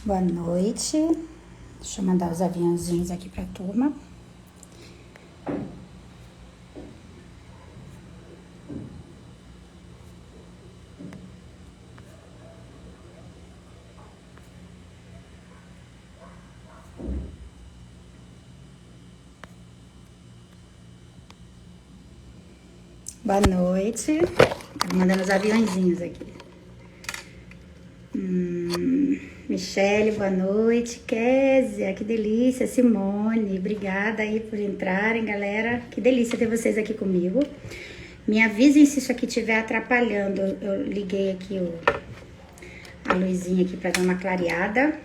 Boa noite. Deixa eu mandar os aviãozinhos aqui pra turma. Boa noite. Tô mandando os aviãozinhos aqui. Michele, boa noite. Kézia, que delícia. Simone, obrigada aí por entrarem, galera. Que delícia ter vocês aqui comigo. Me avisem se isso aqui estiver atrapalhando. Eu liguei aqui a luzinha aqui para dar uma clareada.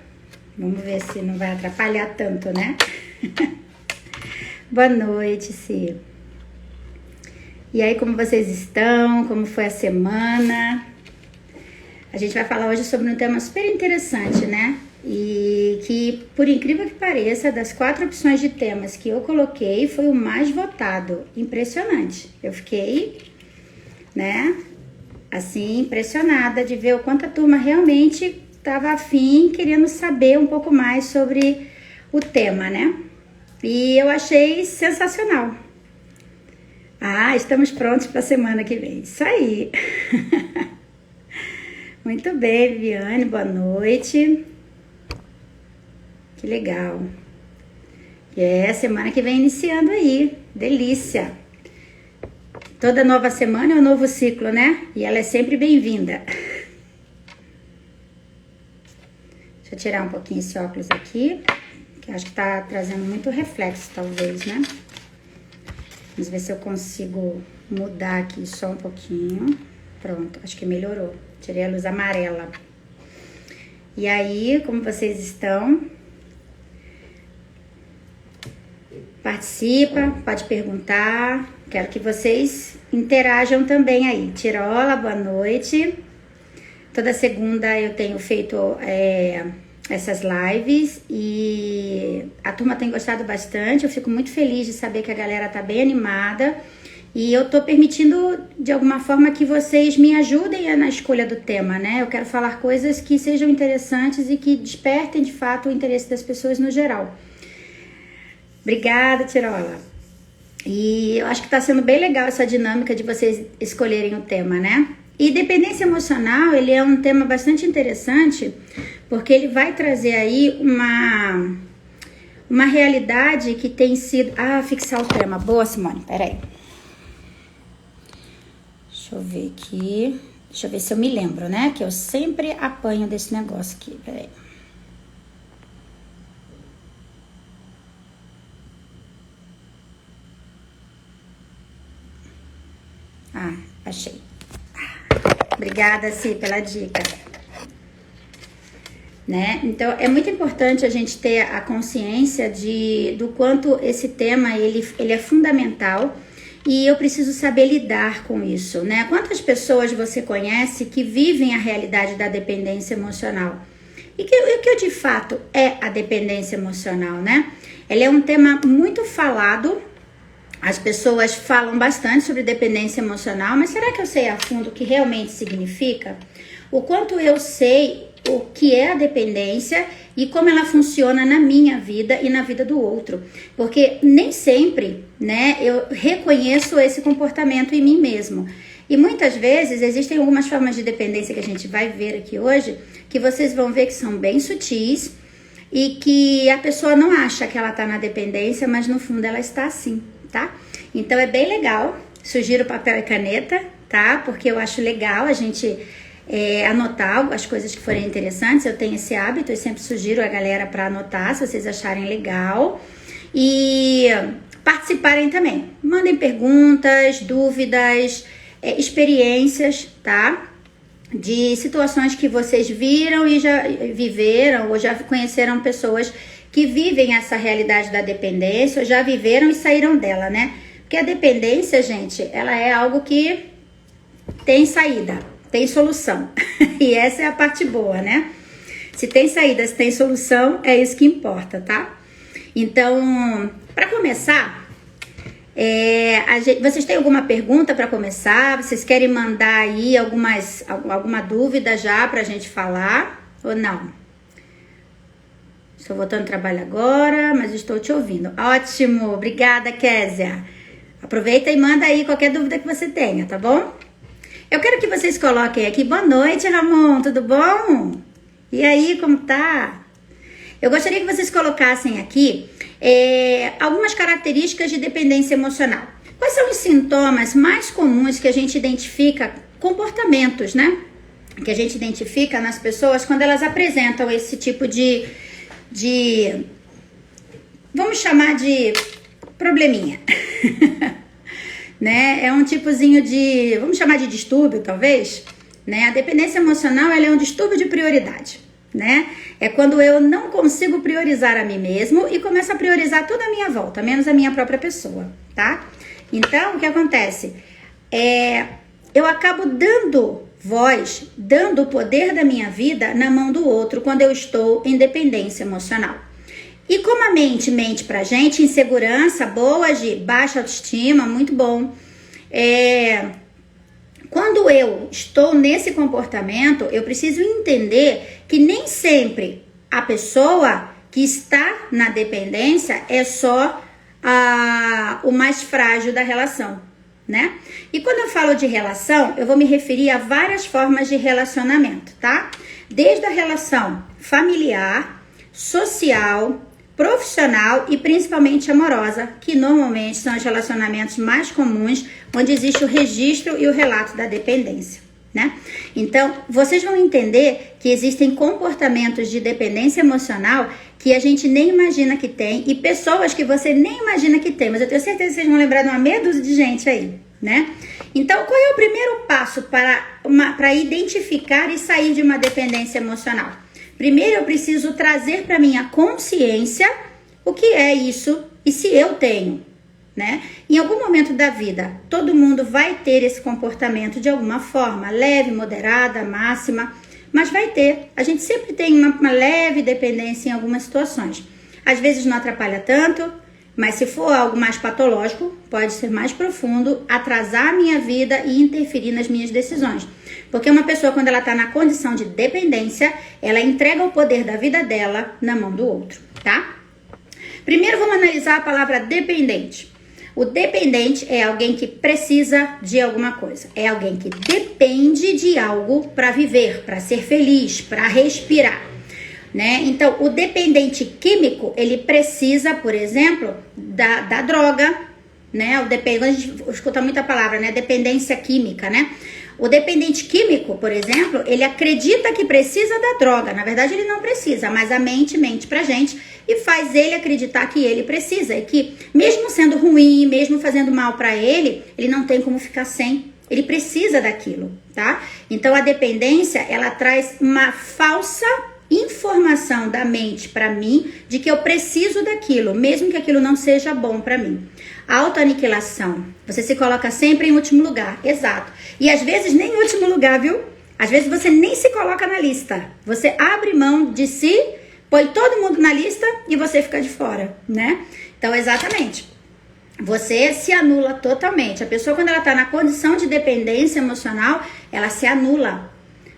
Vamos ver se não vai atrapalhar tanto, né? Boa noite, Si. E aí, como vocês estão? Como foi a semana? A gente vai falar hoje sobre um tema super interessante, né? E que, por incrível que pareça, das 4 opções de temas que eu coloquei, foi o mais votado. Impressionante. Eu fiquei, né, assim, impressionada de ver o quanto a turma realmente estava afim, querendo saber um pouco mais sobre o tema, né? E eu achei sensacional. Ah, estamos prontos para a semana que vem. Isso aí. Muito bem, Viviane, boa noite. Que legal. Semana que vem iniciando aí. Delícia. Toda nova semana é um novo ciclo, né? E ela é sempre bem-vinda. Deixa eu tirar um pouquinho esse óculos aqui, que acho que tá trazendo muito reflexo, talvez, né? Vamos ver se eu consigo mudar aqui só um pouquinho. Pronto, acho que melhorou. Tirei a luz amarela. E aí, como vocês estão? Participa, pode perguntar. Quero que vocês interajam também aí. Tirola, boa noite. Toda segunda eu tenho feito essas lives e a turma tem gostado bastante. Eu fico muito feliz de saber que a galera tá bem animada. E eu tô permitindo, de alguma forma, que vocês me ajudem na escolha do tema, né? Eu quero falar coisas que sejam interessantes e que despertem, de fato, o interesse das pessoas no geral. Obrigada, Tirola. E eu acho que tá sendo bem legal essa dinâmica de vocês escolherem o tema, né? E dependência emocional, ele é um tema bastante interessante, porque ele vai trazer aí uma realidade que tem sido... Ah, fixar o tema. Boa, Simone, peraí. Deixa eu ver aqui. Deixa eu ver se eu me lembro, né? Que eu sempre apanho desse negócio aqui. Peraí. Ah, achei. Obrigada, Si, pela dica. Né? Então, é muito importante a gente ter a consciência do quanto esse tema ele é fundamental. E eu preciso saber lidar com isso, né? Quantas pessoas você conhece que vivem a realidade da dependência emocional? E o que de fato é a dependência emocional, né? Ela é um tema muito falado. As pessoas falam bastante sobre dependência emocional, mas será que eu sei a fundo o que realmente significa? O quanto eu sei o que é a dependência e como ela funciona na minha vida e na vida do outro. Porque nem sempre, né, eu reconheço esse comportamento em mim mesmo. E muitas vezes existem algumas formas de dependência que a gente vai ver aqui hoje, que vocês vão ver que são bem sutis e que a pessoa não acha que ela tá na dependência, mas no fundo ela está assim, tá? Então é bem legal. Sugiro papel e caneta, tá? Porque eu acho legal a gente... anotar as coisas que forem interessantes. Eu tenho esse hábito, eu sempre sugiro a galera para anotar, se vocês acharem legal, e participarem também. Mandem perguntas, dúvidas, experiências, tá? De situações que vocês viram e já viveram ou já conheceram pessoas que vivem essa realidade da dependência, ou já viveram e saíram dela, né? Porque a dependência, gente, ela é algo que tem saída. Tem solução. E essa é a parte boa, né? Se tem saída, se tem solução, é isso que importa, tá? Então, para começar, vocês têm alguma pergunta para começar? Vocês querem mandar aí alguma dúvida já pra gente falar? Ou não? Estou voltando ao trabalho agora, mas estou te ouvindo. Ótimo, obrigada, Késia. Aproveita e manda aí qualquer dúvida que você tenha, tá bom? Eu quero que vocês coloquem aqui. Boa noite, Ramon, tudo bom? E aí, como tá? Eu gostaria que vocês colocassem aqui algumas características de dependência emocional. Quais são os sintomas mais comuns que a gente identifica, comportamentos, né? Que a gente identifica nas pessoas quando elas apresentam esse tipo de vamos chamar de probleminha, né? É um tipozinho de, vamos chamar de distúrbio, talvez, né? A dependência emocional, ela é um distúrbio de prioridade, né? É quando eu não consigo priorizar a mim mesmo e começo a priorizar tudo à minha volta, menos a minha própria pessoa, tá? Então, o que acontece? Eu acabo dando voz, dando o poder da minha vida na mão do outro quando eu estou em dependência emocional. E como a mente mente pra gente, insegurança, boa, de baixa autoestima, muito bom. Quando eu estou nesse comportamento, eu preciso entender que nem sempre a pessoa que está na dependência é só o mais frágil da relação, né? E quando eu falo de relação, eu vou me referir a várias formas de relacionamento, tá? Desde a relação familiar, social, profissional e principalmente amorosa, que normalmente são os relacionamentos mais comuns, onde existe o registro e o relato da dependência, né? Então, vocês vão entender que existem comportamentos de dependência emocional que a gente nem imagina que tem e pessoas que você nem imagina que tem, mas eu tenho certeza que vocês vão lembrar de uma meia dúzia de gente aí, né? Então, qual é o primeiro passo para identificar e sair de uma dependência emocional? Primeiro, eu preciso trazer para minha consciência o que é isso e se eu tenho, né? Em algum momento da vida, todo mundo vai ter esse comportamento de alguma forma, leve, moderada, máxima, mas vai ter. A gente sempre tem uma leve dependência em algumas situações. Às vezes não atrapalha tanto, mas se for algo mais patológico, pode ser mais profundo, atrasar a minha vida e interferir nas minhas decisões. Porque uma pessoa, quando ela está na condição de dependência, ela entrega o poder da vida dela na mão do outro, tá? Primeiro vamos analisar a palavra dependente. O dependente é alguém que precisa de alguma coisa. É alguém que depende de algo para viver, para ser feliz, para respirar, né? Então, o dependente químico, ele precisa, por exemplo, da droga, né? A gente escuta muita palavra, né? Dependência química, né? O dependente químico, por exemplo, ele acredita que precisa da droga. Na verdade, ele não precisa, mas a mente mente pra gente e faz ele acreditar que ele precisa. E que, mesmo sendo ruim, mesmo fazendo mal pra ele, ele não tem como ficar sem. Ele precisa daquilo, tá? Então, a dependência, ela traz uma falsa informação da mente pra mim de que eu preciso daquilo, mesmo que aquilo não seja bom pra mim. Autoaniquilação. Você se coloca sempre em último lugar, exato. E às vezes nem em último lugar, viu? Às vezes você nem se coloca na lista. Você abre mão de si, põe todo mundo na lista e você fica de fora, né? Então, exatamente. Você se anula totalmente. A pessoa, quando ela tá na condição de dependência emocional, ela se anula.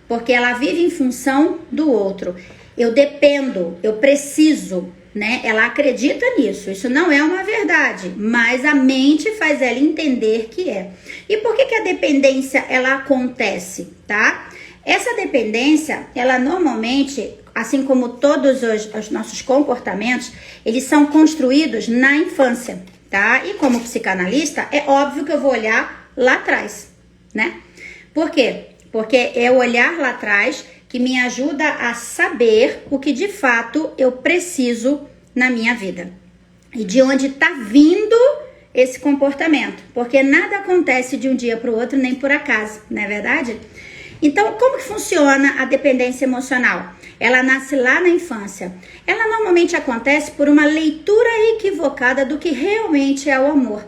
Porque ela vive em função do outro. Eu dependo, eu preciso, né? Ela acredita nisso. Isso não é uma verdade, mas a mente faz ela entender que é. E por que a dependência ela acontece, tá? Essa dependência, ela normalmente, assim como todos os nossos comportamentos, eles são construídos na infância, tá? E como psicanalista, é óbvio que eu vou olhar lá atrás, né? Por quê? Porque é o olhar lá atrás que me ajuda a saber o que de fato eu preciso na minha vida. E de onde está vindo esse comportamento. Porque nada acontece de um dia para o outro, nem por acaso, não é verdade? Então, como que funciona a dependência emocional? Ela nasce lá na infância. Ela normalmente acontece por uma leitura equivocada do que realmente é o amor,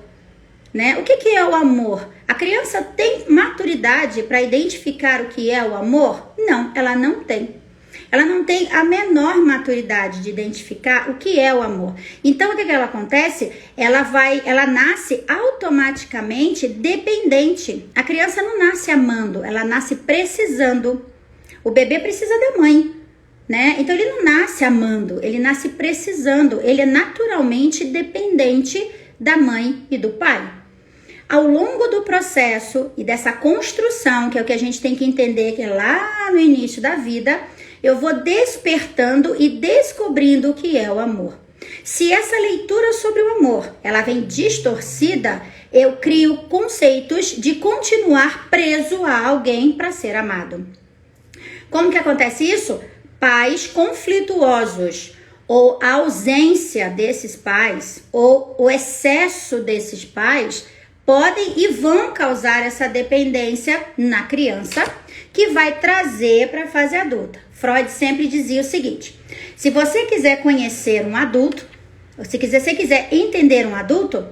né? O que é o amor? A criança tem maturidade para identificar o que é o amor? Não, ela não tem. Ela não tem a menor maturidade de identificar o que é o amor. Então, o que ela acontece? Ela nasce automaticamente dependente. A criança não nasce amando, ela nasce precisando. O bebê precisa da mãe, né? Então ele não nasce amando, ele nasce precisando, ele é naturalmente dependente da mãe e do pai. Ao longo do processo e dessa construção, que é o que a gente tem que entender, que é lá no início da vida, eu vou despertando e descobrindo o que é o amor. Se essa leitura sobre o amor, ela vem distorcida, eu crio conceitos de continuar preso a alguém para ser amado. Como que acontece isso? Pais conflituosos, ou a ausência desses pais, ou o excesso desses pais, podem e vão causar essa dependência na criança, que vai trazer para a fase adulta. Freud sempre dizia o seguinte: se você quiser conhecer um adulto, ou se você quiser entender um adulto,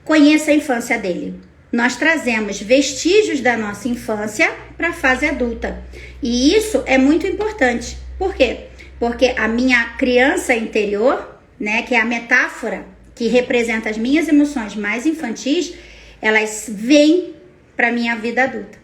conheça a infância dele. Nós trazemos vestígios da nossa infância para a fase adulta. E isso é muito importante. Por quê? Porque a minha criança interior, né, que é a metáfora que representa as minhas emoções mais infantis, elas vêm para a minha vida adulta.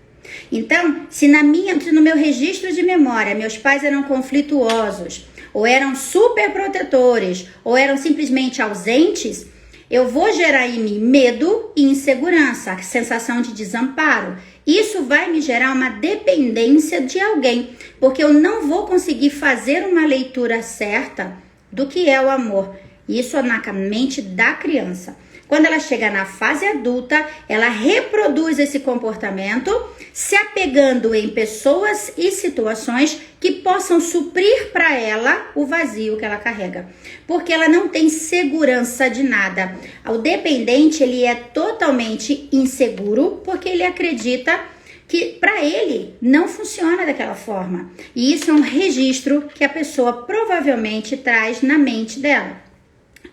Então, se no meu registro de memória, meus pais eram conflituosos, ou eram super protetores, ou eram simplesmente ausentes, eu vou gerar em mim medo e insegurança, a sensação de desamparo. Isso vai me gerar uma dependência de alguém, porque eu não vou conseguir fazer uma leitura certa do que é o amor. Isso na mente da criança. Quando ela chega na fase adulta, ela reproduz esse comportamento, se apegando em pessoas e situações que possam suprir para ela o vazio que ela carrega. Porque ela não tem segurança de nada. O dependente, ele é totalmente inseguro, porque ele acredita que para ele não funciona daquela forma. E isso é um registro que a pessoa provavelmente traz na mente dela,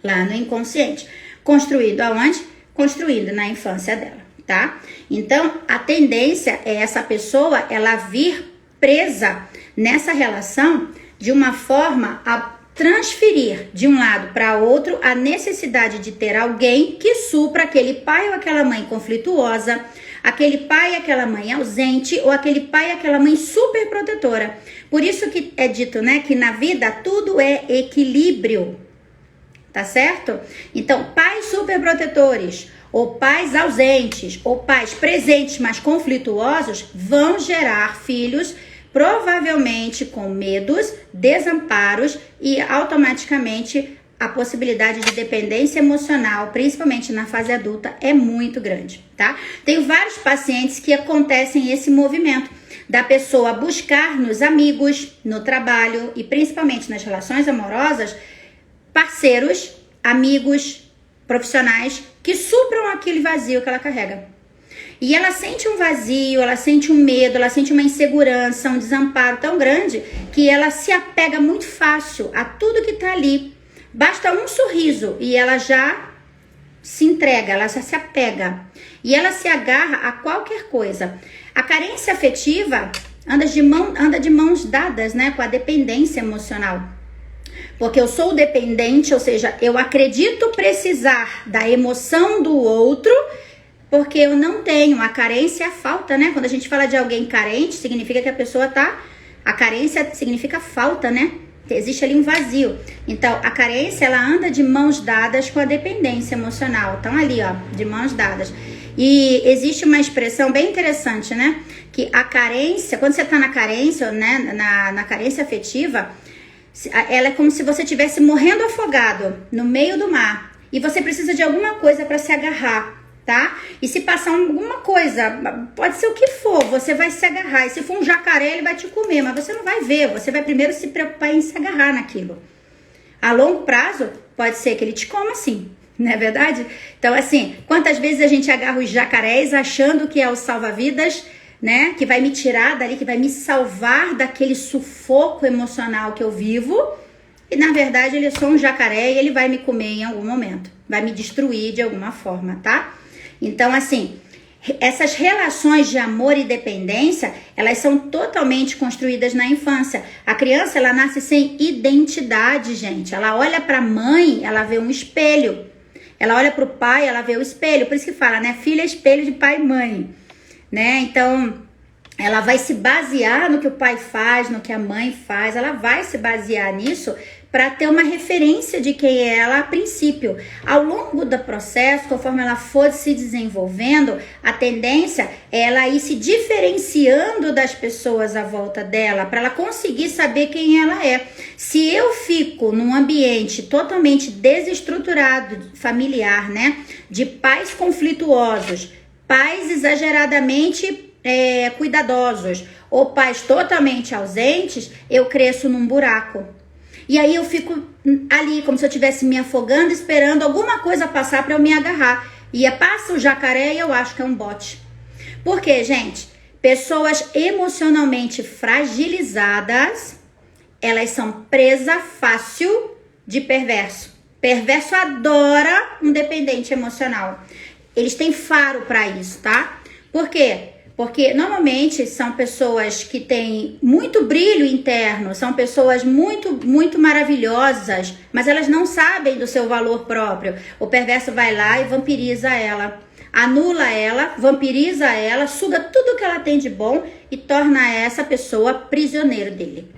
lá no inconsciente. Construído aonde? Construído na infância dela, tá? Então, a tendência é essa pessoa, ela vir presa nessa relação de uma forma a transferir de um lado para outro a necessidade de ter alguém que supra aquele pai ou aquela mãe conflituosa, aquele pai e aquela mãe ausente, ou aquele pai e aquela mãe super protetora. Por isso que é dito, né, que na vida tudo é equilíbrio. Tá certo? Então, pais superprotetores, ou pais ausentes, ou pais presentes, mas conflituosos, vão gerar filhos provavelmente com medos, desamparos e automaticamente a possibilidade de dependência emocional, principalmente na fase adulta, é muito grande, tá? Tenho vários pacientes que acontecem esse movimento da pessoa buscar nos amigos, no trabalho e principalmente nas relações amorosas, parceiros, amigos, profissionais que supram aquele vazio que ela carrega. E ela sente um vazio, ela sente um medo, ela sente uma insegurança, um desamparo tão grande que ela se apega muito fácil a tudo que tá ali. Basta um sorriso e ela já se entrega, ela já se apega. E ela se agarra a qualquer coisa. A carência afetiva anda de mãos dadas, né, com a dependência emocional. Porque eu sou dependente, ou seja, eu acredito precisar da emoção do outro, porque eu não tenho. A carência é a falta, né? Quando a gente fala de alguém carente, significa que a pessoa tá... A carência significa falta, né? Existe ali um vazio. Então, a carência, ela anda de mãos dadas com a dependência emocional. Então, ali, ó, de mãos dadas. E existe uma expressão bem interessante, né? Que a carência, quando você tá na carência, né? Na carência afetiva, ela é como se você estivesse morrendo afogado no meio do mar e você precisa de alguma coisa para se agarrar, tá? E se passar alguma coisa, pode ser o que for, você vai se agarrar. E se for um jacaré, ele vai te comer, mas você não vai ver, você vai primeiro se preocupar em se agarrar naquilo. A longo prazo, pode ser que ele te coma sim, não é verdade? Então, assim, quantas vezes a gente agarra os jacarés achando que é o salva-vidas, né, que vai me tirar dali, que vai me salvar daquele sufoco emocional que eu vivo, e na verdade ele é só um jacaré e ele vai me comer em algum momento, vai me destruir de alguma forma, tá? Então, assim, essas relações de amor e dependência, elas são totalmente construídas na infância. A criança, ela nasce sem identidade, gente. Ela olha para a mãe, ela vê um espelho. Ela olha para o pai, ela vê o espelho. Por isso que fala, né, filha é espelho de pai e mãe. Né? Então, ela vai se basear no que o pai faz, no que a mãe faz, ela vai se basear nisso para ter uma referência de quem é ela a princípio. Ao longo do processo, conforme ela for se desenvolvendo, a tendência é ela ir se diferenciando das pessoas à volta dela, para ela conseguir saber quem ela é. Se eu fico num ambiente totalmente desestruturado, familiar, né, de pais conflituosos, pais exageradamente cuidadosos ou pais totalmente ausentes, eu cresço num buraco. E aí eu fico ali como se eu estivesse me afogando, esperando alguma coisa passar para eu me agarrar. E passa o jacaré e eu acho que é um bote. Por quê, gente? Pessoas emocionalmente fragilizadas, elas são presa fácil de perverso. Perverso adora um dependente emocional. Eles têm faro para isso, tá? Por quê? Porque normalmente são pessoas que têm muito brilho interno, são pessoas muito maravilhosas, mas elas não sabem do seu valor próprio. O perverso vai lá e vampiriza ela, anula ela, vampiriza ela, suga tudo que ela tem de bom e torna essa pessoa prisioneiro dele.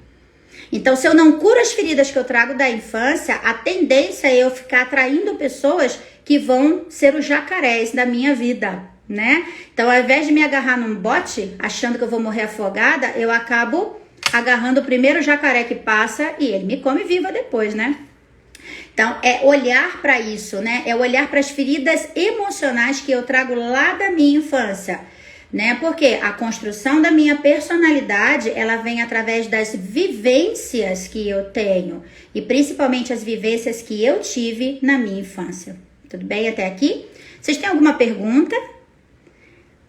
Então, se eu não curo as feridas que eu trago da infância, a tendência é eu ficar atraindo pessoas que vão ser os jacarés da minha vida, né? Então, ao invés de me agarrar num bote, achando que eu vou morrer afogada, eu acabo agarrando o primeiro jacaré que passa e ele me come viva depois, né? Então, é olhar para isso, né? É olhar para as feridas emocionais que eu trago lá da minha infância, né? Porque a construção da minha personalidade, ela vem através das vivências que eu tenho e principalmente as vivências que eu tive na minha infância. Tudo bem até aqui? Vocês têm alguma pergunta?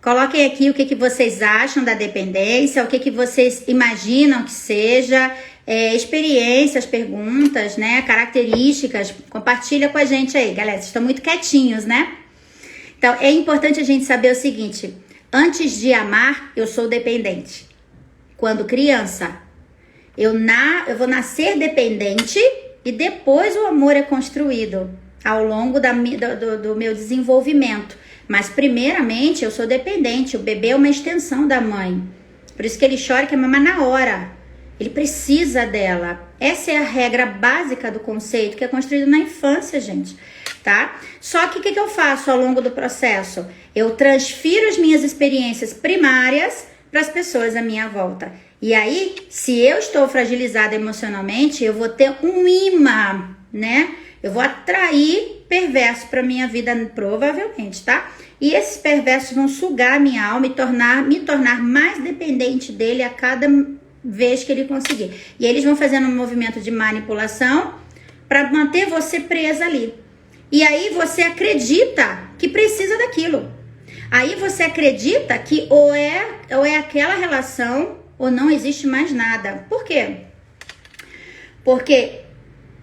Coloquem aqui o que vocês acham da dependência, o que vocês imaginam que seja, experiências, perguntas, né, características. Compartilha com a gente aí, galera. Vocês estão muito quietinhos, né? Então, é importante a gente saber o seguinte: antes de amar, eu sou dependente. Quando criança, eu vou nascer dependente e depois o amor é construído ao longo do meu desenvolvimento. Mas primeiramente eu sou dependente, o bebê é uma extensão da mãe. Por isso que ele chora e quer mamar na hora. Ele precisa dela. Essa é a regra básica do conceito que é construído na infância, gente, tá? Só que o que eu faço ao longo do processo? Eu transfiro as minhas experiências primárias para as pessoas à minha volta. E aí, se eu estou fragilizada emocionalmente, eu vou ter um imã, né? Eu vou atrair perverso para minha vida, provavelmente, tá? E esses perversos vão sugar a minha alma e me tornar mais dependente dele a cada vez que ele conseguir. E eles vão fazendo um movimento de manipulação para manter você presa ali. E aí você acredita que precisa daquilo. Aí você acredita que ou é aquela relação ou não existe mais nada. Por quê? Porque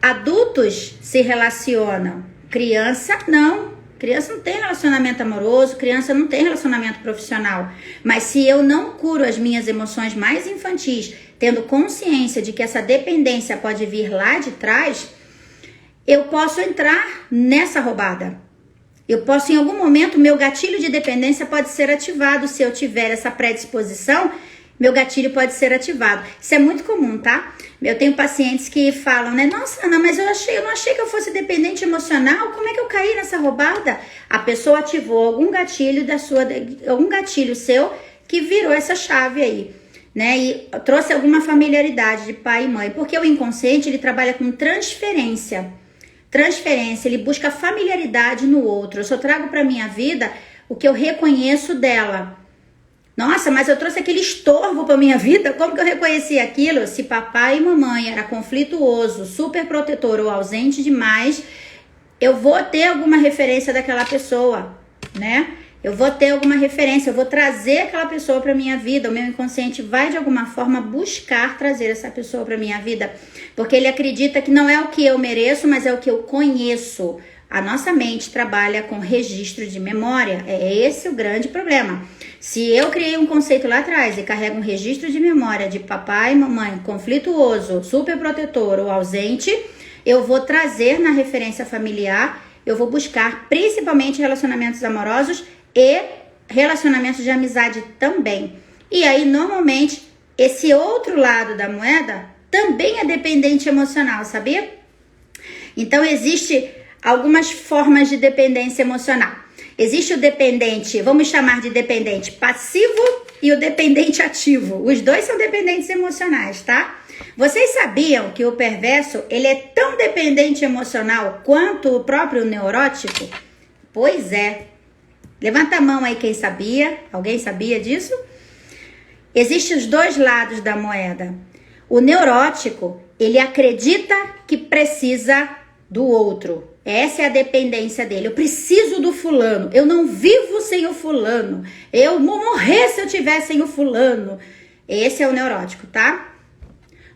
adultos se relacionam, criança não. Criança não tem relacionamento amoroso, criança não tem relacionamento profissional. Mas se eu não curo as minhas emoções mais infantis, tendo consciência de que essa dependência pode vir lá de trás, eu posso entrar nessa roubada. Eu posso, em algum momento, meu gatilho de dependência pode ser ativado. Se eu tiver essa predisposição, meu gatilho pode ser ativado. Isso é muito comum, tá? Eu tenho pacientes que falam, né? Nossa, Ana, mas eu não achei que eu fosse dependente emocional. Como é que eu caí nessa roubada? A pessoa ativou algum gatilho algum gatilho seu que virou essa chave aí, né? E trouxe alguma familiaridade de pai e mãe. Porque o inconsciente, ele trabalha com transferência. Ele busca familiaridade no outro. Eu só trago para minha vida o que eu reconheço dela. Nossa, mas eu trouxe aquele estorvo para minha vida. Como que eu reconheci aquilo? Se papai e mamãe era conflituoso, super protetor ou ausente demais, eu vou ter alguma referência daquela pessoa, né? Eu vou ter alguma referência, eu vou trazer aquela pessoa para minha vida. O meu inconsciente vai de alguma forma buscar trazer essa pessoa para minha vida, porque ele acredita que não é o que eu mereço, mas é o que eu conheço. A nossa mente trabalha com registro de memória. É esse o grande problema. Se eu criei um conceito lá atrás e carrego um registro de memória de papai e mamãe conflituoso, super protetor ou ausente, eu vou trazer na referência familiar, eu vou buscar principalmente relacionamentos amorosos e relacionamentos de amizade também. E aí, normalmente, esse outro lado da moeda também é dependente emocional, sabia? Então, existe algumas formas de dependência emocional. Existe o dependente, vamos chamar de dependente passivo e o dependente ativo. Os dois são dependentes emocionais, tá? Vocês sabiam que o perverso, ele é tão dependente emocional quanto o próprio neurótico? Pois é. Levanta a mão aí quem sabia. Alguém sabia disso? Existem os dois lados da moeda. O neurótico, ele acredita que precisa do outro. Essa é a dependência dele. Eu preciso do fulano. Eu não vivo sem o fulano. Eu vou morrer se eu tiver sem o fulano. Esse é o neurótico, tá?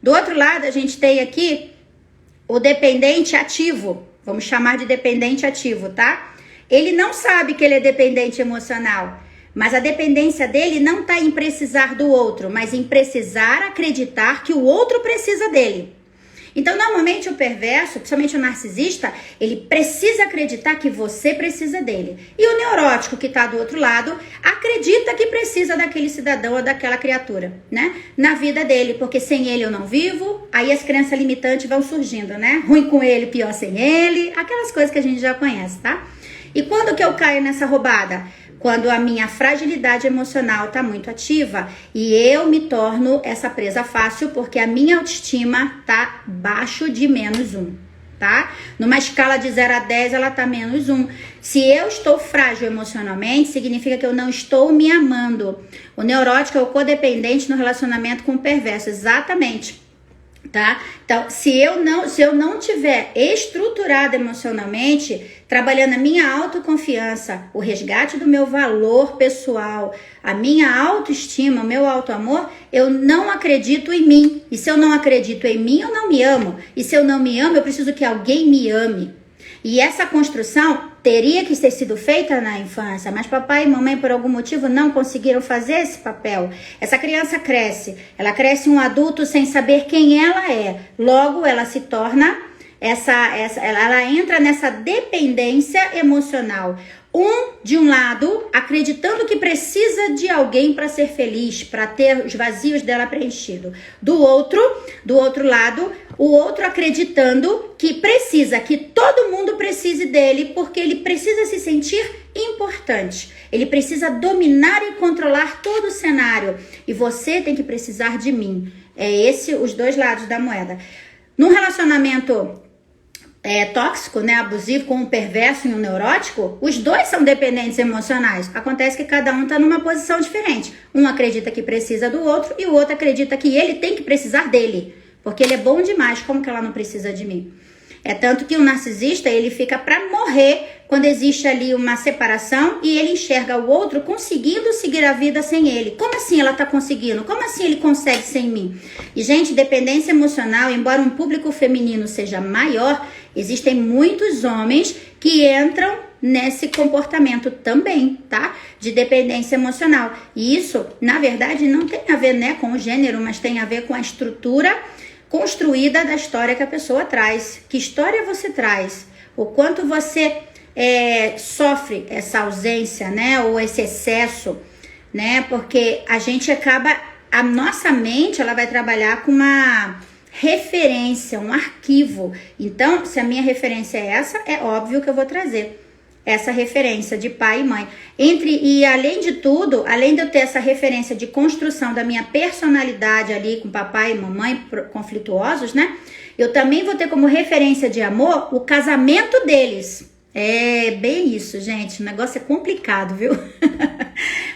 Do outro lado, a gente tem aqui o dependente ativo. Vamos chamar de dependente ativo, tá? Ele não sabe que ele é dependente emocional. Mas a dependência dele não está em precisar do outro, mas em precisar acreditar que o outro precisa dele. Então, normalmente o perverso, principalmente o narcisista, ele precisa acreditar que você precisa dele. E o neurótico, que está do outro lado, acredita que precisa daquele cidadão ou daquela criatura, né? Na vida dele, porque sem ele eu não vivo. Aí as crenças limitantes vão surgindo, né? Ruim com ele, pior sem ele. Aquelas coisas que a gente já conhece, tá? E quando que eu caio nessa roubada? Quando a minha fragilidade emocional está muito ativa e eu me torno essa presa fácil porque a minha autoestima está abaixo de -1, tá? Numa escala de 0 a 10, ela está -1. Se eu estou frágil emocionalmente, significa que eu não estou me amando. O neurótico é o codependente no relacionamento com o perverso, exatamente. Tá? Então, se eu não tiver estruturada emocionalmente, trabalhando a minha autoconfiança, o resgate do meu valor pessoal, a minha autoestima, o meu autoamor, eu não acredito em mim. E se eu não acredito em mim, eu não me amo. E se eu não me amo, eu preciso que alguém me ame. E essa construção teria que ter sido feita na infância, mas papai e mamãe, por algum motivo, não conseguiram fazer esse papel. Essa criança cresce, ela cresce um adulto sem saber quem ela é. Logo, ela se torna, ela entra nessa dependência emocional. De um lado, acreditando que precisa de alguém para ser feliz, para ter os vazios dela preenchido. Do outro lado, o outro acreditando que precisa, que todo mundo precise dele, porque ele precisa se sentir importante. Ele precisa dominar e controlar todo o cenário. E você tem que precisar de mim. É esse os dois lados da moeda. Num relacionamento tóxico, né, abusivo, com um perverso e um neurótico, os dois são dependentes emocionais. Acontece que cada um está numa posição diferente. Um acredita que precisa do outro e o outro acredita que ele tem que precisar dele, porque ele é bom demais, como que ela não precisa de mim? É tanto que o narcisista, ele fica para morrer quando existe ali uma separação e ele enxerga o outro conseguindo seguir a vida sem ele. Como assim ela tá conseguindo? Como assim ele consegue sem mim? E, gente, dependência emocional, embora um público feminino seja maior, existem muitos homens que entram nesse comportamento também, tá? De dependência emocional. E isso, na verdade, não tem a ver, né, com o gênero, mas tem a ver com a estrutura construída da história que a pessoa traz. Que história você traz? O quanto você sofre essa ausência, né? Ou esse excesso, né? Porque a gente acaba... A nossa mente, ela vai trabalhar com uma referência, um arquivo. Então, se a minha referência é essa, é óbvio que eu vou trazer essa referência de pai e mãe. E além de tudo, além de eu ter essa referência de construção da minha personalidade ali com papai e mamãe conflituosos, né? Eu também vou ter como referência de amor o casamento deles. É bem isso, gente. O negócio é complicado, viu?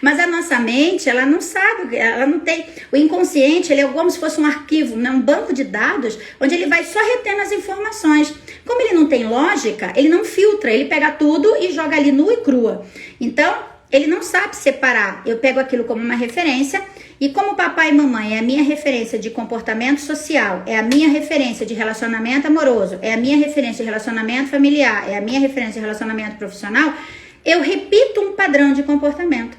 Mas a nossa mente, ela não sabe, ela não tem... O inconsciente, ele é como se fosse um arquivo, né? Um banco de dados, onde ele vai só retendo as informações. Como ele não tem lógica, ele não filtra, ele pega tudo e joga ali nua e crua. Então, ele não sabe separar. Eu pego aquilo como uma referência e como papai e mamãe é a minha referência de comportamento social, é a minha referência de relacionamento amoroso, é a minha referência de relacionamento familiar, é a minha referência de relacionamento profissional, eu repito um padrão de comportamento.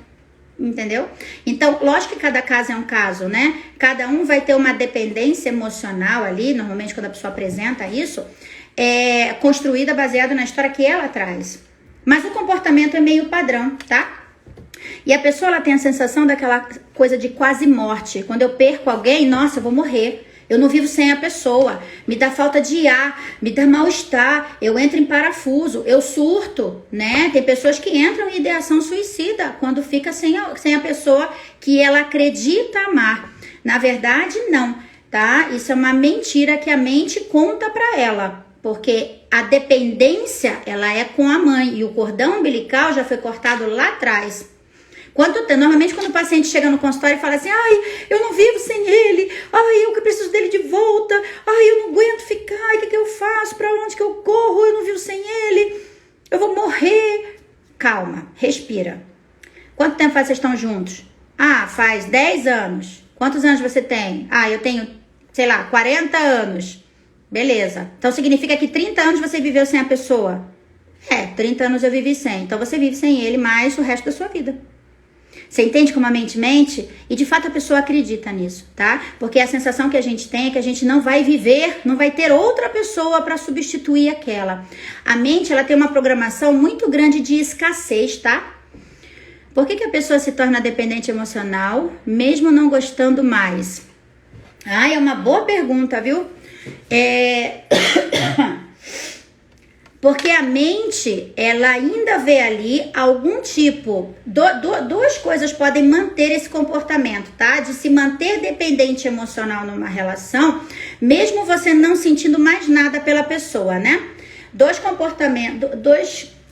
Entendeu? Então, lógico que cada caso é um caso, né? Cada um vai ter uma dependência emocional ali, normalmente quando a pessoa apresenta isso, construída baseada na história que ela traz. Mas o comportamento é meio padrão, tá? E a pessoa, ela tem a sensação daquela coisa de quase morte. Quando eu perco alguém, nossa, eu vou morrer. Eu não vivo sem a pessoa. Me dá falta de ar, me dá mal-estar, eu entro em parafuso, eu surto, né? Tem pessoas que entram em ideação suicida quando fica sem a pessoa que ela acredita amar. Na verdade, não, tá? Isso é uma mentira que a mente conta pra ela. Porque a dependência, ela é com a mãe. E o cordão umbilical já foi cortado lá atrás. Normalmente quando o paciente chega no consultório e fala assim, ai, eu não vivo sem ele, ai, eu preciso dele de volta, ai, eu não aguento ficar, o que eu faço, pra onde que eu corro, eu não vivo sem ele, eu vou morrer. Calma, respira. Quanto tempo vocês estão juntos? Ah, faz 10 anos. Quantos anos você tem? Ah, eu tenho, sei lá, 40 anos. Beleza. Então significa que 30 anos você viveu sem a pessoa? 30 anos eu vivi sem. Então você vive sem ele mais o resto da sua vida. Você entende como a mente mente? E de fato a pessoa acredita nisso, tá? Porque a sensação que a gente tem é que a gente não vai viver, não vai ter outra pessoa para substituir aquela. A mente, ela tem uma programação muito grande de escassez, tá? Por que a pessoa se torna dependente emocional, mesmo não gostando mais? Ah, é uma boa pergunta, viu? Porque a mente, ela ainda vê ali algum tipo, duas coisas podem manter esse comportamento, tá? De se manter dependente emocional numa relação, mesmo você não sentindo mais nada pela pessoa, né? Dois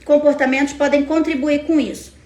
comportamentos podem contribuir com isso.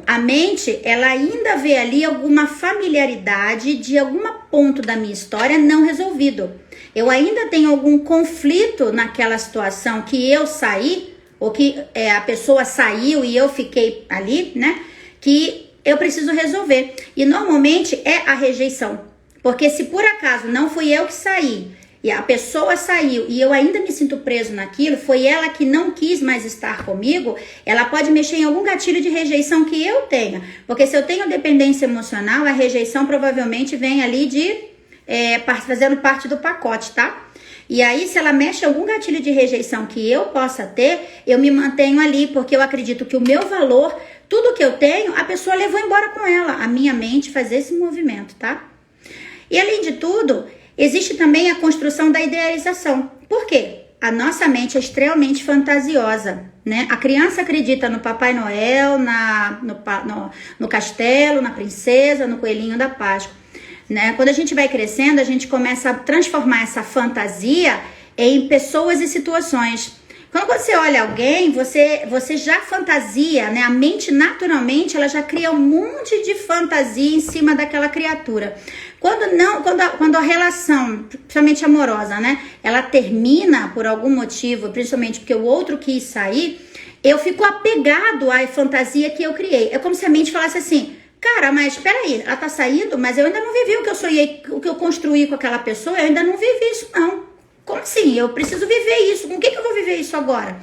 A mente, ela ainda vê ali alguma familiaridade de algum ponto da minha história não resolvido. Eu ainda tenho algum conflito naquela situação que eu saí, ou que a pessoa saiu e eu fiquei ali, né? Que eu preciso resolver. E normalmente é a rejeição. Porque se por acaso não fui eu que saí, e a pessoa saiu e eu ainda me sinto preso naquilo, foi ela que não quis mais estar comigo, ela pode mexer em algum gatilho de rejeição que eu tenha. Porque se eu tenho dependência emocional, a rejeição provavelmente vem ali fazendo parte do pacote, tá? E aí, se ela mexe em algum gatilho de rejeição que eu possa ter, eu me mantenho ali, porque eu acredito que o meu valor, tudo que eu tenho, a pessoa levou embora com ela. A minha mente faz esse movimento, tá? E além de tudo, existe também a construção da idealização. Por quê? A nossa mente é extremamente fantasiosa, né? A criança acredita no Papai Noel, no castelo, na princesa, no coelhinho da Páscoa. Né? Quando a gente vai crescendo, a gente começa a transformar essa fantasia em pessoas e situações. Quando você olha alguém, você já fantasia, né? A mente naturalmente ela já cria um monte de fantasia em cima daquela criatura. Quando a relação, principalmente amorosa, né? Ela termina por algum motivo, principalmente porque o outro quis sair, eu fico apegado à fantasia que eu criei. É como se a mente falasse assim: cara, mas peraí, ela tá saindo, mas eu ainda não vivi o que eu sonhei, o que eu construí com aquela pessoa, eu ainda não vivi isso, não. Como assim? Eu preciso viver isso. Com o que eu vou viver isso agora?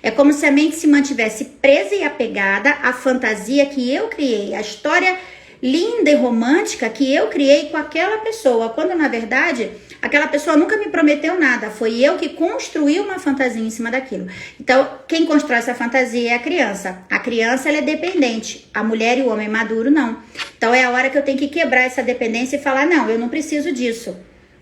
É como se a mente se mantivesse presa e apegada à fantasia que eu criei, a história linda e romântica que eu criei com aquela pessoa, quando na verdade aquela pessoa nunca me prometeu nada, foi eu que construí uma fantasia em cima daquilo. Então, quem constrói essa fantasia é a criança. A criança, ela é dependente, a mulher e o homem maduro não. Então é a hora que eu tenho que quebrar essa dependência e falar: não, eu não preciso disso.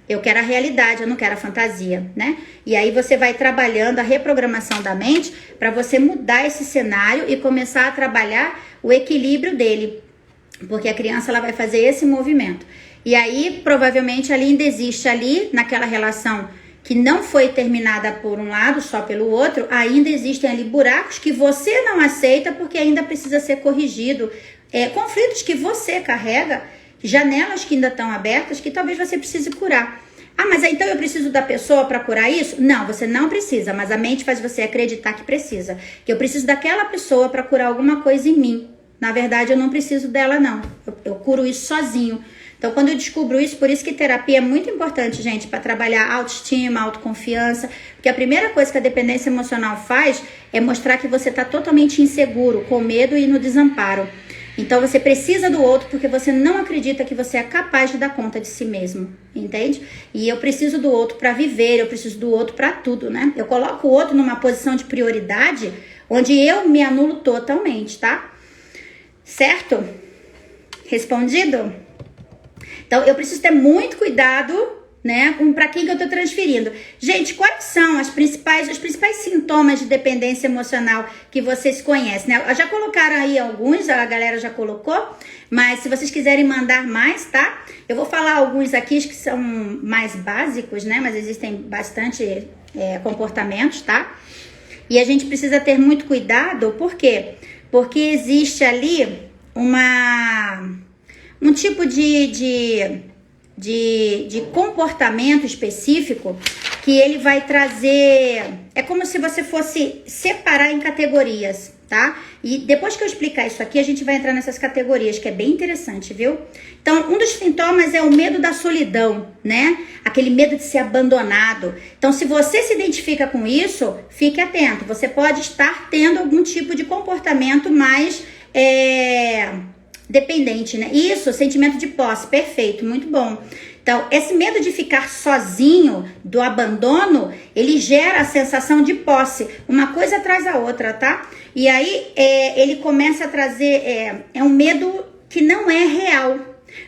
Eu quero a realidade, eu não quero a fantasia, né? E aí você vai trabalhando a reprogramação da mente para você mudar esse cenário e começar a trabalhar o equilíbrio dele. Porque a criança, ela vai fazer esse movimento. E aí, provavelmente, ainda existe ali, naquela relação que não foi terminada por um lado, só pelo outro, ainda existem ali buracos que você não aceita porque ainda precisa ser corrigido. Conflitos que você carrega, janelas que ainda estão abertas, que talvez você precise curar. Ah, mas então eu preciso da pessoa para curar isso? Não, você não precisa, mas a mente faz você acreditar que precisa. Que eu preciso daquela pessoa para curar alguma coisa em mim. Na verdade, eu não preciso dela, não. Eu curo isso sozinho. Então, quando eu descubro isso, por isso que terapia é muito importante, gente, para trabalhar autoestima, autoconfiança, porque a primeira coisa que a dependência emocional faz é mostrar que você está totalmente inseguro, com medo e no desamparo. Então, você precisa do outro porque você não acredita que você é capaz de dar conta de si mesmo, entende? E eu preciso do outro para viver, eu preciso do outro para tudo, né? Eu coloco o outro numa posição de prioridade onde eu me anulo totalmente, tá? Certo? Respondido? Então, eu preciso ter muito cuidado, né, com para quem que eu tô transferindo. Gente, quais são os principais sintomas de dependência emocional que vocês conhecem, né? Já colocaram aí alguns, a galera já colocou, mas se vocês quiserem mandar mais, tá? Eu vou falar alguns aqui que são mais básicos, né, mas existem bastante comportamentos, tá? E a gente precisa ter muito cuidado, por quê? Porque existe ali um tipo de comportamento específico que ele vai trazer... É como se você fosse separar em categorias, tá? E depois que eu explicar isso aqui, a gente vai entrar nessas categorias, que é bem interessante, viu? Então, um dos sintomas é o medo da solidão, né? Aquele medo de ser abandonado. Então, se você se identifica com isso, fique atento. Você pode estar tendo algum tipo de comportamento mais... dependente, né? Isso, sentimento de posse, perfeito, muito bom. Então, esse medo de ficar sozinho, do abandono, ele gera a sensação de posse, uma coisa atrás da outra, tá? E aí, ele começa a trazer, um medo que não é real,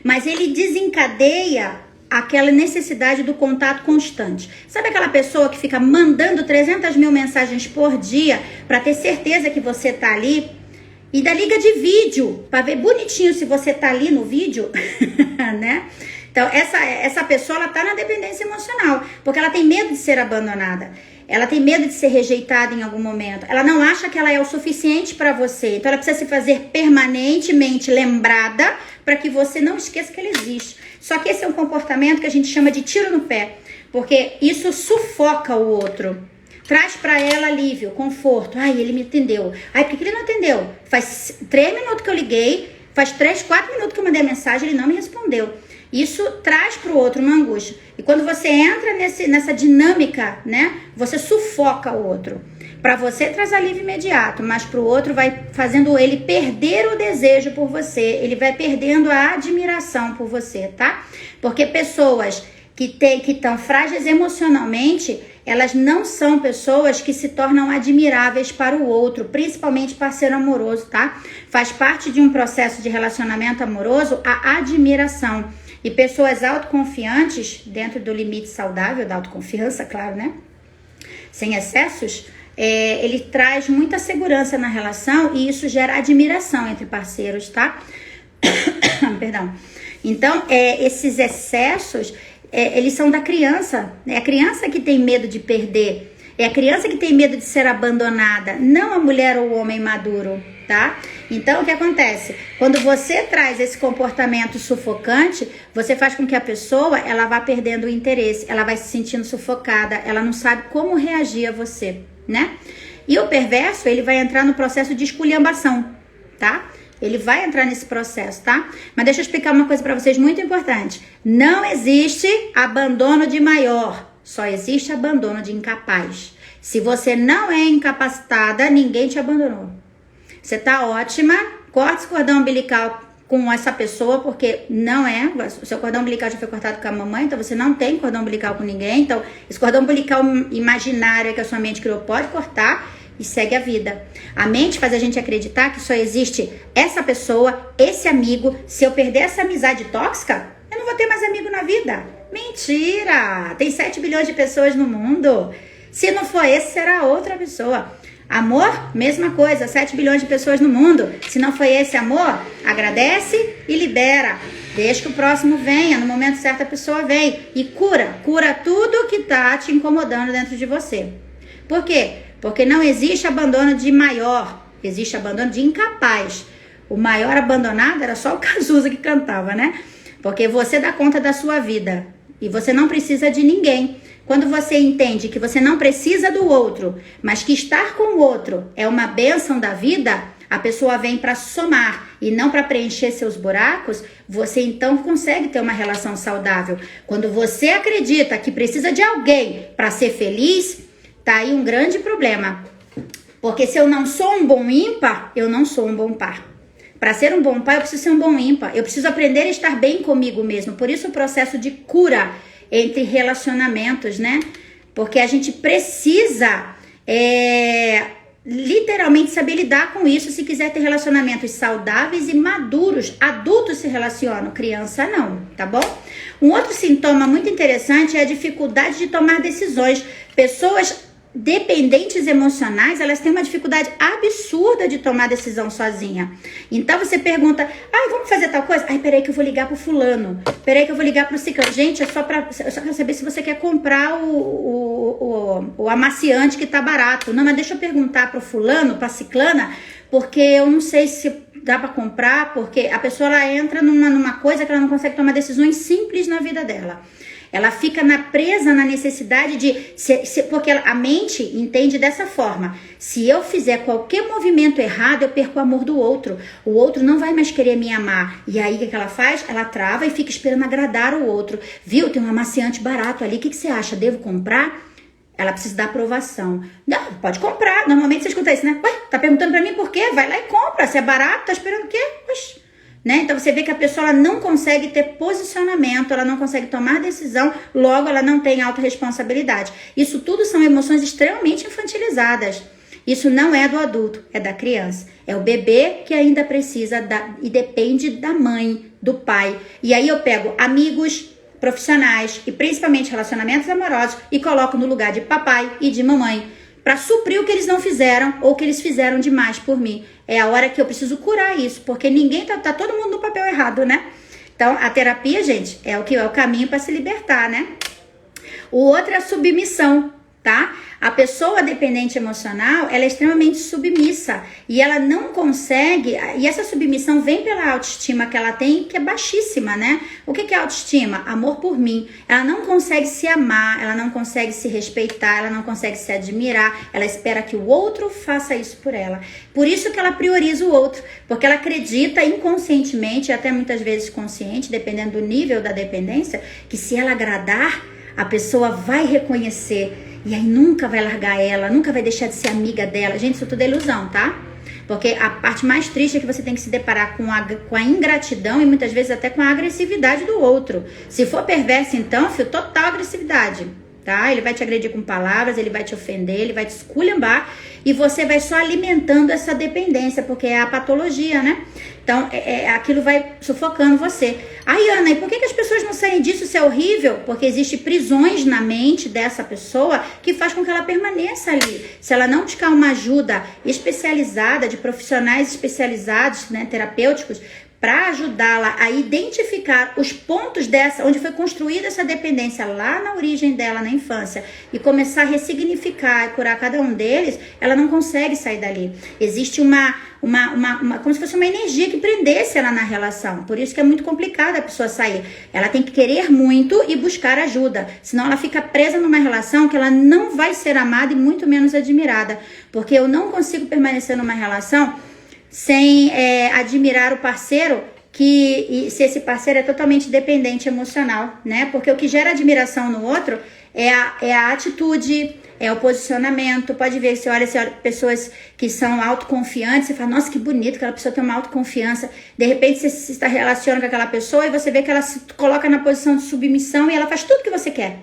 mas ele desencadeia aquela necessidade do contato constante. Sabe aquela pessoa que fica mandando 300 mil mensagens por dia para ter certeza que você tá ali? E ainda liga de vídeo, para ver bonitinho se você tá ali no vídeo, né? Então, essa pessoa, ela tá na dependência emocional, porque ela tem medo de ser abandonada. Ela tem medo de ser rejeitada em algum momento. Ela não acha que ela é o suficiente para você. Então, ela precisa se fazer permanentemente lembrada para que você não esqueça que ela existe. Só que esse é um comportamento que a gente chama de tiro no pé, porque isso sufoca o outro. Traz pra ela alívio, conforto. Ai, ele me atendeu. Ai, por que ele não atendeu? Faz 3 minutos que eu liguei, faz 3, 4 minutos que eu mandei a mensagem, ele não me respondeu. Isso traz pro outro uma angústia. E quando você entra nessa dinâmica, né, você sufoca o outro. Pra você traz alívio imediato, mas pro outro vai fazendo ele perder o desejo por você. Ele vai perdendo a admiração por você, tá? Porque pessoas que estão frágeis emocionalmente, elas não são pessoas que se tornam admiráveis para o outro, principalmente parceiro amoroso, tá? Faz parte de um processo de relacionamento amoroso a admiração. E pessoas autoconfiantes, dentro do limite saudável da autoconfiança, claro, né? Sem excessos, ele traz muita segurança na relação e isso gera admiração entre parceiros, tá? Perdão. Então, esses excessos... eles são da criança, é a criança que tem medo de perder, é a criança que tem medo de ser abandonada, não a mulher ou o homem maduro, tá? Então, o que acontece? Quando você traz esse comportamento sufocante, você faz com que a pessoa, ela vá perdendo o interesse, ela vai se sentindo sufocada, ela não sabe como reagir a você, né? E o perverso, ele vai entrar no processo de esculhambação, tá? Ele vai entrar nesse processo, tá? Mas deixa eu explicar uma coisa pra vocês muito importante. Não existe abandono de maior, só existe abandono de incapaz. Se você não é incapacitada, ninguém te abandonou. Você tá ótima, corta esse cordão umbilical com essa pessoa, porque não é, o seu cordão umbilical já foi cortado com a mamãe, então você não tem cordão umbilical com ninguém. Então, esse cordão umbilical imaginário que a sua mente criou pode cortar e segue a vida. A mente faz a gente acreditar que só existe essa pessoa, esse amigo. Se eu perder essa amizade tóxica, eu não vou ter mais amigo na vida. Mentira! Tem 7 bilhões de pessoas no mundo. Se não for esse, será outra pessoa. Amor, mesma coisa, 7 bilhões de pessoas no mundo. Se não foi esse amor, agradece e libera. Deixa que o próximo venha, no momento certo a pessoa vem. E cura tudo que tá te incomodando dentro de você. Por quê? Porque não existe abandono de maior, existe abandono de incapaz. O maior abandonado era só o Cazuza que cantava, né? Porque você dá conta da sua vida e você não precisa de ninguém. Quando você entende que você não precisa do outro, mas que estar com o outro é uma bênção da vida, a pessoa vem para somar e não para preencher seus buracos, você então consegue ter uma relação saudável. Quando você acredita que precisa de alguém para ser feliz, tá aí um grande problema. Porque se eu não sou um bom ímpar, eu não sou um bom par. Para ser um bom par, eu preciso ser um bom ímpar. Eu preciso aprender a estar bem comigo mesmo. Por isso o processo de cura entre relacionamentos, né? Porque a gente precisa literalmente saber lidar com isso se quiser ter relacionamentos saudáveis e maduros. Adultos se relacionam, criança não, tá bom? Um outro sintoma muito interessante é a dificuldade de tomar decisões. Pessoas dependentes emocionais, elas têm uma dificuldade absurda de tomar decisão sozinha. Então você pergunta, vamos fazer tal coisa? Peraí que eu vou ligar pro fulano, peraí que eu vou ligar pro ciclano. Gente, eu só quero saber se você quer comprar o amaciante que tá barato. Não, mas deixa eu perguntar pro fulano, pra ciclana, porque eu não sei se dá pra comprar, porque a pessoa ela entra numa coisa que ela não consegue tomar decisões simples na vida dela. Ela fica presa na necessidade de... porque a mente entende dessa forma. Se eu fizer qualquer movimento errado, eu perco o amor do outro. O outro não vai mais querer me amar. E aí, o que ela faz? Ela trava e fica esperando agradar o outro. Viu? Tem um amaciante barato ali. O que você acha? Devo comprar? Ela precisa da aprovação. Não, pode comprar. Normalmente você escuta isso, né? Ué, tá perguntando pra mim por quê? Vai lá e compra. Se é barato, tá esperando o quê? Oxi. Né? Então você vê que a pessoa ela não consegue ter posicionamento, ela não consegue tomar decisão, logo ela não tem autorresponsabilidade. Isso tudo são emoções extremamente infantilizadas. Isso não é do adulto, é da criança. É o bebê que ainda precisa e depende da mãe, do pai. E aí eu pego amigos, profissionais e principalmente relacionamentos amorosos e coloco no lugar de papai e de mamãe para suprir o que eles não fizeram ou o que eles fizeram demais por mim. É a hora que eu preciso curar isso, porque ninguém tá todo mundo no papel errado, né? Então, a terapia, gente, é o caminho para se libertar, né? O outro é a submissão, tá? A pessoa dependente emocional, ela é extremamente submissa e ela não consegue, e essa submissão vem pela autoestima que ela tem, que é baixíssima, né? O que é autoestima? Amor por mim. Ela não consegue se amar, ela não consegue se respeitar, ela não consegue se admirar, ela espera que o outro faça isso por ela. Por isso que ela prioriza o outro, porque ela acredita inconscientemente, até muitas vezes consciente, dependendo do nível da dependência, que se ela agradar, a pessoa vai reconhecer e aí nunca vai largar ela, nunca vai deixar de ser amiga dela. Gente, isso tudo é ilusão, tá? Porque a parte mais triste é que você tem que se deparar com a ingratidão e muitas vezes até com a agressividade do outro. Se for perverso, então, total agressividade, tá? Ele vai te agredir com palavras, ele vai te ofender, ele vai te esculhambar e você vai só alimentando essa dependência, porque é a patologia, né? Então, aquilo vai sufocando você. Ai, Ana, e por que as pessoas não saem disso? Isso é horrível? Porque existem prisões na mente dessa pessoa que faz com que ela permaneça ali. Se ela não buscar uma ajuda especializada, de profissionais especializados, né, terapêuticos, para ajudá-la a identificar os pontos onde foi construída essa dependência lá na origem dela, na infância, e começar a ressignificar e curar cada um deles, ela não consegue sair dali. Existe como se fosse uma energia que prendesse ela na relação. Por isso que é muito complicado a pessoa sair. Ela tem que querer muito e buscar ajuda. Senão ela fica presa numa relação que ela não vai ser amada e muito menos admirada. Porque eu não consigo permanecer numa relação sem admirar o parceiro, se esse parceiro é totalmente dependente emocional, né? Porque o que gera admiração no outro é a atitude, é o posicionamento. Pode ver, você olha pessoas que são autoconfiantes, você fala, nossa, que bonito, aquela pessoa tem uma autoconfiança. De repente você se relaciona com aquela pessoa e você vê que ela se coloca na posição de submissão e ela faz tudo que você quer.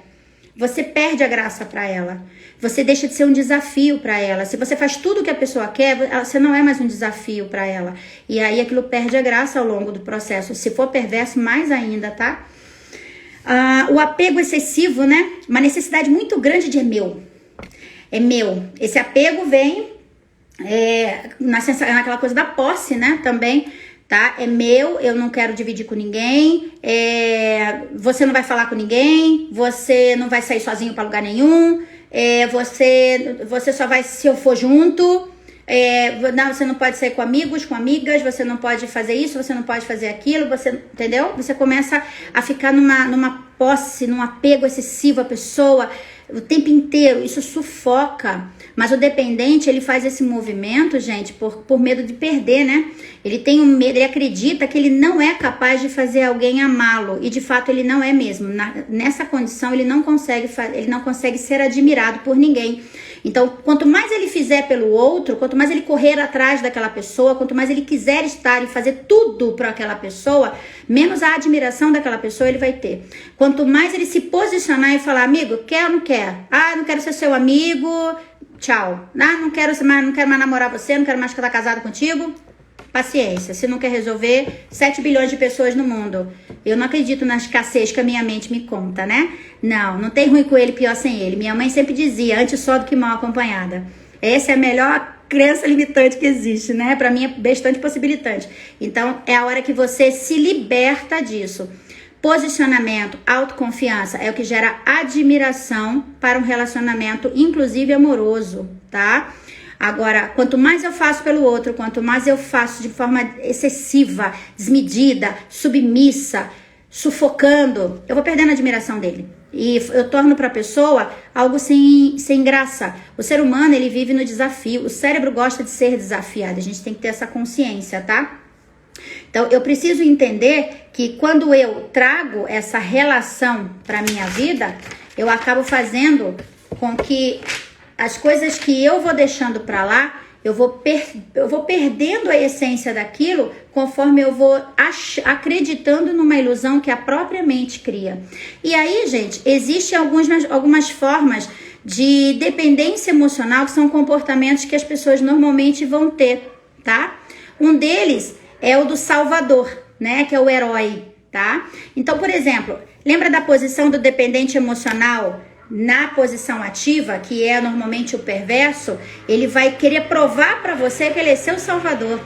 Você perde a graça para ela. Você deixa de ser um desafio para ela. Se você faz tudo o que a pessoa quer, você não é mais um desafio para ela. E aí aquilo perde a graça ao longo do processo. Se for perverso, mais ainda, tá? O apego excessivo, né? Uma necessidade muito grande de é meu. É meu. Esse apego vem naquela coisa da posse, né? Também. Tá? É meu, eu não quero dividir com ninguém, você não vai falar com ninguém, você não vai sair sozinho para lugar nenhum, você só vai se eu for junto, não, você não pode sair com amigos, com amigas, você não pode fazer isso, você não pode fazer aquilo, você, entendeu? Você começa a ficar numa posse, num apego excessivo à pessoa o tempo inteiro, isso sufoca. Mas o dependente, ele faz esse movimento, gente, por medo de perder, né? Ele tem um medo, ele acredita que ele não é capaz de fazer alguém amá-lo. E de fato ele não é mesmo. Nessa condição ele não consegue ser admirado por ninguém. Então, quanto mais ele fizer pelo outro, quanto mais ele correr atrás daquela pessoa, quanto mais ele quiser estar e fazer tudo para aquela pessoa, menos a admiração daquela pessoa ele vai ter. Quanto mais ele se posicionar e falar, amigo, quer ou não quer? Ah, não quero ser seu amigo, tchau. Ah, não quero mais namorar você, não quero mais estar casado contigo. Paciência, se não quer resolver, 7 bilhões de pessoas no mundo. Eu não acredito na escassez que a minha mente me conta, né? Não tem ruim com ele, pior sem ele. Minha mãe sempre dizia, antes só do que mal acompanhada. Essa é a melhor crença limitante que existe, né? Pra mim é bastante possibilitante. Então, é a hora que você se liberta disso. Posicionamento, autoconfiança é o que gera admiração para um relacionamento, inclusive amoroso, tá? Agora, quanto mais eu faço pelo outro, quanto mais eu faço de forma excessiva, desmedida, submissa, sufocando, eu vou perdendo a admiração dele. E eu torno para a pessoa algo sem graça. O ser humano, ele vive no desafio. O cérebro gosta de ser desafiado. A gente tem que ter essa consciência, tá? Então, eu preciso entender que quando eu trago essa relação para minha vida, eu acabo fazendo com que as coisas que eu vou deixando para lá, eu vou perdendo a essência daquilo conforme eu vou acreditando numa ilusão que a própria mente cria. E aí, gente, existem algumas formas de dependência emocional que são comportamentos que as pessoas normalmente vão ter, tá? Um deles é o do salvador, né? Que é o herói, tá? Então, por exemplo, lembra da posição do dependente emocional? Na posição ativa, que é normalmente o perverso, ele vai querer provar para você que ele é seu salvador,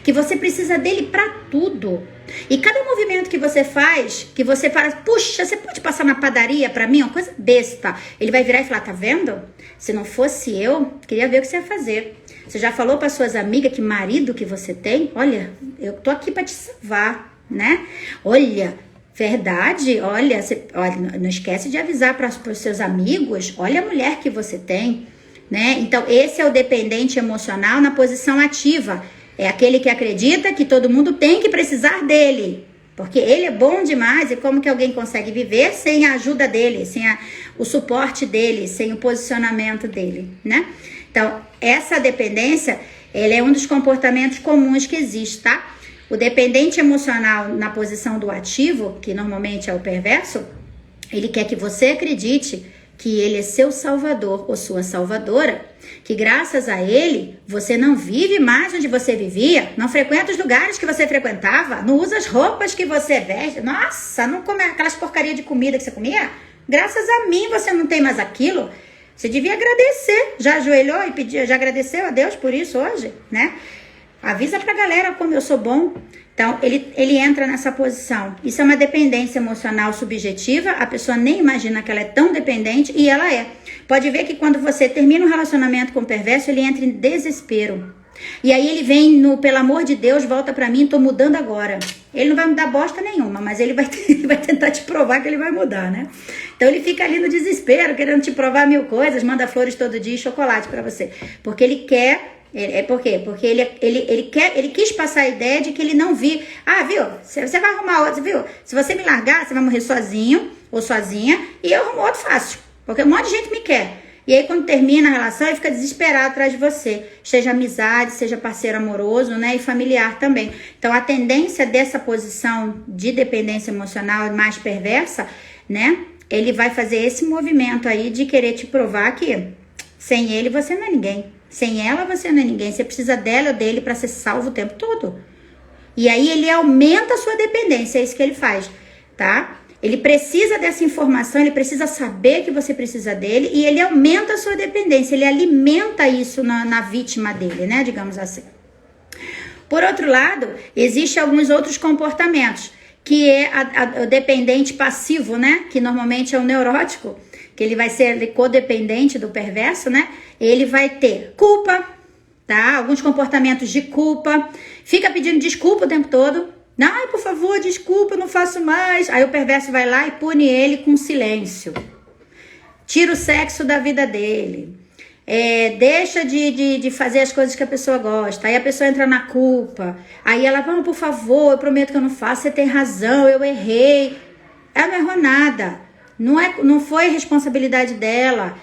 que você precisa dele para tudo. E cada movimento que você faz, que você fala, puxa, você pode passar na padaria para mim? Uma coisa besta. Ele vai virar e falar, tá vendo? Se não fosse eu, queria ver o que você ia fazer. Você já falou para suas amigas que marido que você tem? Olha, eu tô aqui para te salvar, né? Olha, verdade, olha, não esquece de avisar para os seus amigos, olha a mulher que você tem, né? Então, esse é o dependente emocional na posição ativa. É aquele que acredita que todo mundo tem que precisar dele, porque ele é bom demais e como que alguém consegue viver sem a ajuda dele, sem o suporte dele, sem o posicionamento dele, né? Então, essa dependência, ela é um dos comportamentos comuns que existe, tá? O dependente emocional na posição do ativo, que normalmente é o perverso, ele quer que você acredite que ele é seu salvador ou sua salvadora, que graças a ele você não vive mais onde você vivia, não frequenta os lugares que você frequentava, não usa as roupas que você veste, nossa, não come aquelas porcarias de comida que você comia, graças a mim você não tem mais aquilo. Você devia agradecer, já ajoelhou e pediu, já agradeceu a Deus por isso hoje, né? Avisa pra galera como eu sou bom. Então, ele entra nessa posição. Isso é uma dependência emocional subjetiva. A pessoa nem imagina que ela é tão dependente e ela é. Pode ver que quando você termina um relacionamento com o perverso, ele entra em desespero. E aí ele vem pelo amor de Deus, volta pra mim, tô mudando agora. Ele não vai mudar bosta nenhuma, mas ele vai tentar te provar que ele vai mudar, né? Então ele fica ali no desespero, querendo te provar 1000 coisas, manda flores todo dia e chocolate pra você. Porque ele quer... Por quê? Porque ele quis passar a ideia de que ele não viu. Ah, viu? Você vai arrumar outro, viu? Se você me largar, você vai morrer sozinho ou sozinha e eu arrumo outro fácil. Porque um monte de gente me quer. E aí quando termina a relação, ele fica desesperado atrás de você. Seja amizade, seja parceiro amoroso, né? E familiar também. Então a tendência dessa posição de dependência emocional mais perversa, né? Ele vai fazer esse movimento aí de querer te provar que sem ele você não é ninguém. Sem ela você não é ninguém, você precisa dela ou dele para ser salvo o tempo todo. E aí ele aumenta a sua dependência, é isso que ele faz, tá? Ele precisa dessa informação, ele precisa saber que você precisa dele e ele aumenta a sua dependência, ele alimenta isso na vítima dele, né, digamos assim. Por outro lado, existem alguns outros comportamentos, que é o dependente passivo, né, que normalmente é o neurótico, que ele vai ser codependente do perverso, né? Ele vai ter culpa, tá? Alguns comportamentos de culpa. Fica pedindo desculpa o tempo todo. Ai, por favor, desculpa, eu não faço mais. Aí o perverso vai lá e pune ele com silêncio. Tira o sexo da vida dele. Deixa de fazer as coisas que a pessoa gosta. Aí a pessoa entra na culpa. Aí ela fala, por favor, eu prometo que eu não faço. Você tem razão, eu errei. Ela não errou nada. Não foi responsabilidade dela.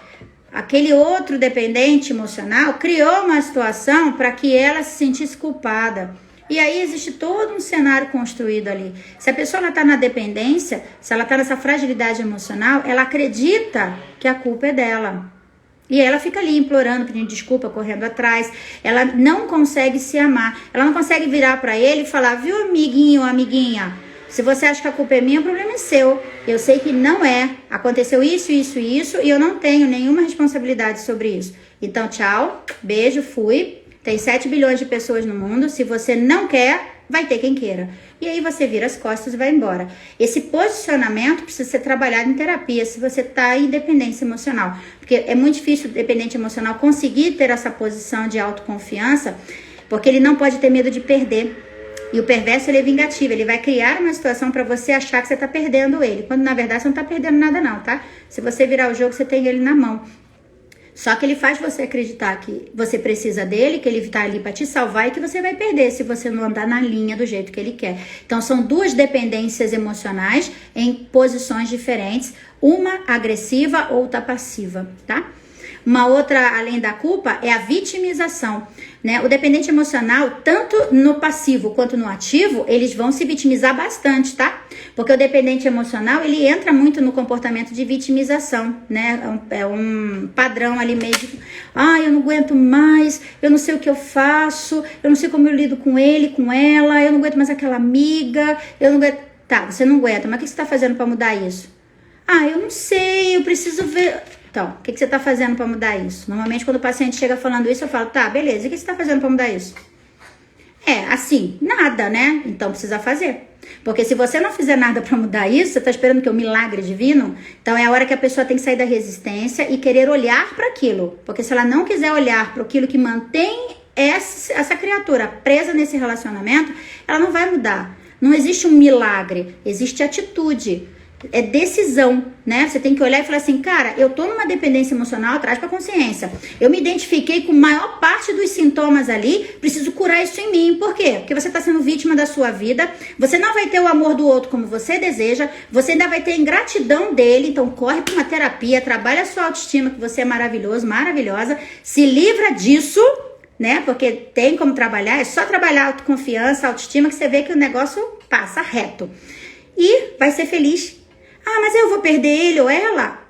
Aquele outro dependente emocional criou uma situação para que ela se sentisse culpada. E aí existe todo um cenário construído ali. Se a pessoa está na dependência, se ela está nessa fragilidade emocional, ela acredita que a culpa é dela. E ela fica ali implorando, pedindo desculpa, correndo atrás. Ela não consegue se amar. Ela não consegue virar pra ele e falar, viu, amiguinho, amiguinha? Se você acha que a culpa é minha, o problema é seu. Eu sei que não é. Aconteceu isso, isso e isso, e eu não tenho nenhuma responsabilidade sobre isso. Então, tchau, beijo, fui. Tem 7 bilhões de pessoas no mundo. Se você não quer, vai ter quem queira. E aí você vira as costas e vai embora. Esse posicionamento precisa ser trabalhado em terapia se você está em dependência emocional. Porque é muito difícil o dependente emocional conseguir ter essa posição de autoconfiança, porque ele não pode ter medo de perder. E o perverso, ele é vingativo, ele vai criar uma situação para você achar que você tá perdendo ele, quando na verdade você não tá perdendo nada não, tá? Se você virar o jogo, você tem ele na mão. Só que ele faz você acreditar que você precisa dele, que ele tá ali para te salvar e que você vai perder se você não andar na linha do jeito que ele quer. Então são duas dependências emocionais em posições diferentes, uma agressiva, outra passiva, tá? Uma outra, além da culpa, é a vitimização, né? O dependente emocional, tanto no passivo quanto no ativo, eles vão se vitimizar bastante, tá? Porque o dependente emocional, ele entra muito no comportamento de vitimização, né? É um padrão ali mesmo. Eu não aguento mais, eu não sei o que eu faço, eu não sei como eu lido com ele, com ela, eu não aguento mais aquela amiga, eu não aguento... Tá, você não aguenta, mas o que você tá fazendo pra mudar isso? Eu não sei, eu preciso ver... Então, o que você está fazendo para mudar isso? Normalmente, quando o paciente chega falando isso, eu falo, tá, beleza, e o que você está fazendo para mudar isso? Assim, nada, né? Então, precisa fazer. Porque se você não fizer nada para mudar isso, você está esperando que é um milagre divino? Então, é a hora que a pessoa tem que sair da resistência e querer olhar para aquilo. Porque se ela não quiser olhar para aquilo que mantém essa criatura presa nesse relacionamento, ela não vai mudar. Não existe um milagre, existe atitude. É decisão, né? Você tem que olhar e falar assim, cara, eu tô numa dependência emocional, traz pra consciência. Eu me identifiquei com a maior parte dos sintomas ali, preciso curar isso em mim. Por quê? Porque você tá sendo vítima da sua vida, você não vai ter o amor do outro como você deseja, você ainda vai ter a ingratidão dele, então corre pra uma terapia, trabalha a sua autoestima, que você é maravilhoso, maravilhosa, se livra disso, né? Porque tem como trabalhar, é só trabalhar a autoconfiança, a autoestima, que você vê que o negócio passa reto. E vai ser feliz. Mas eu vou perder ele ou ela?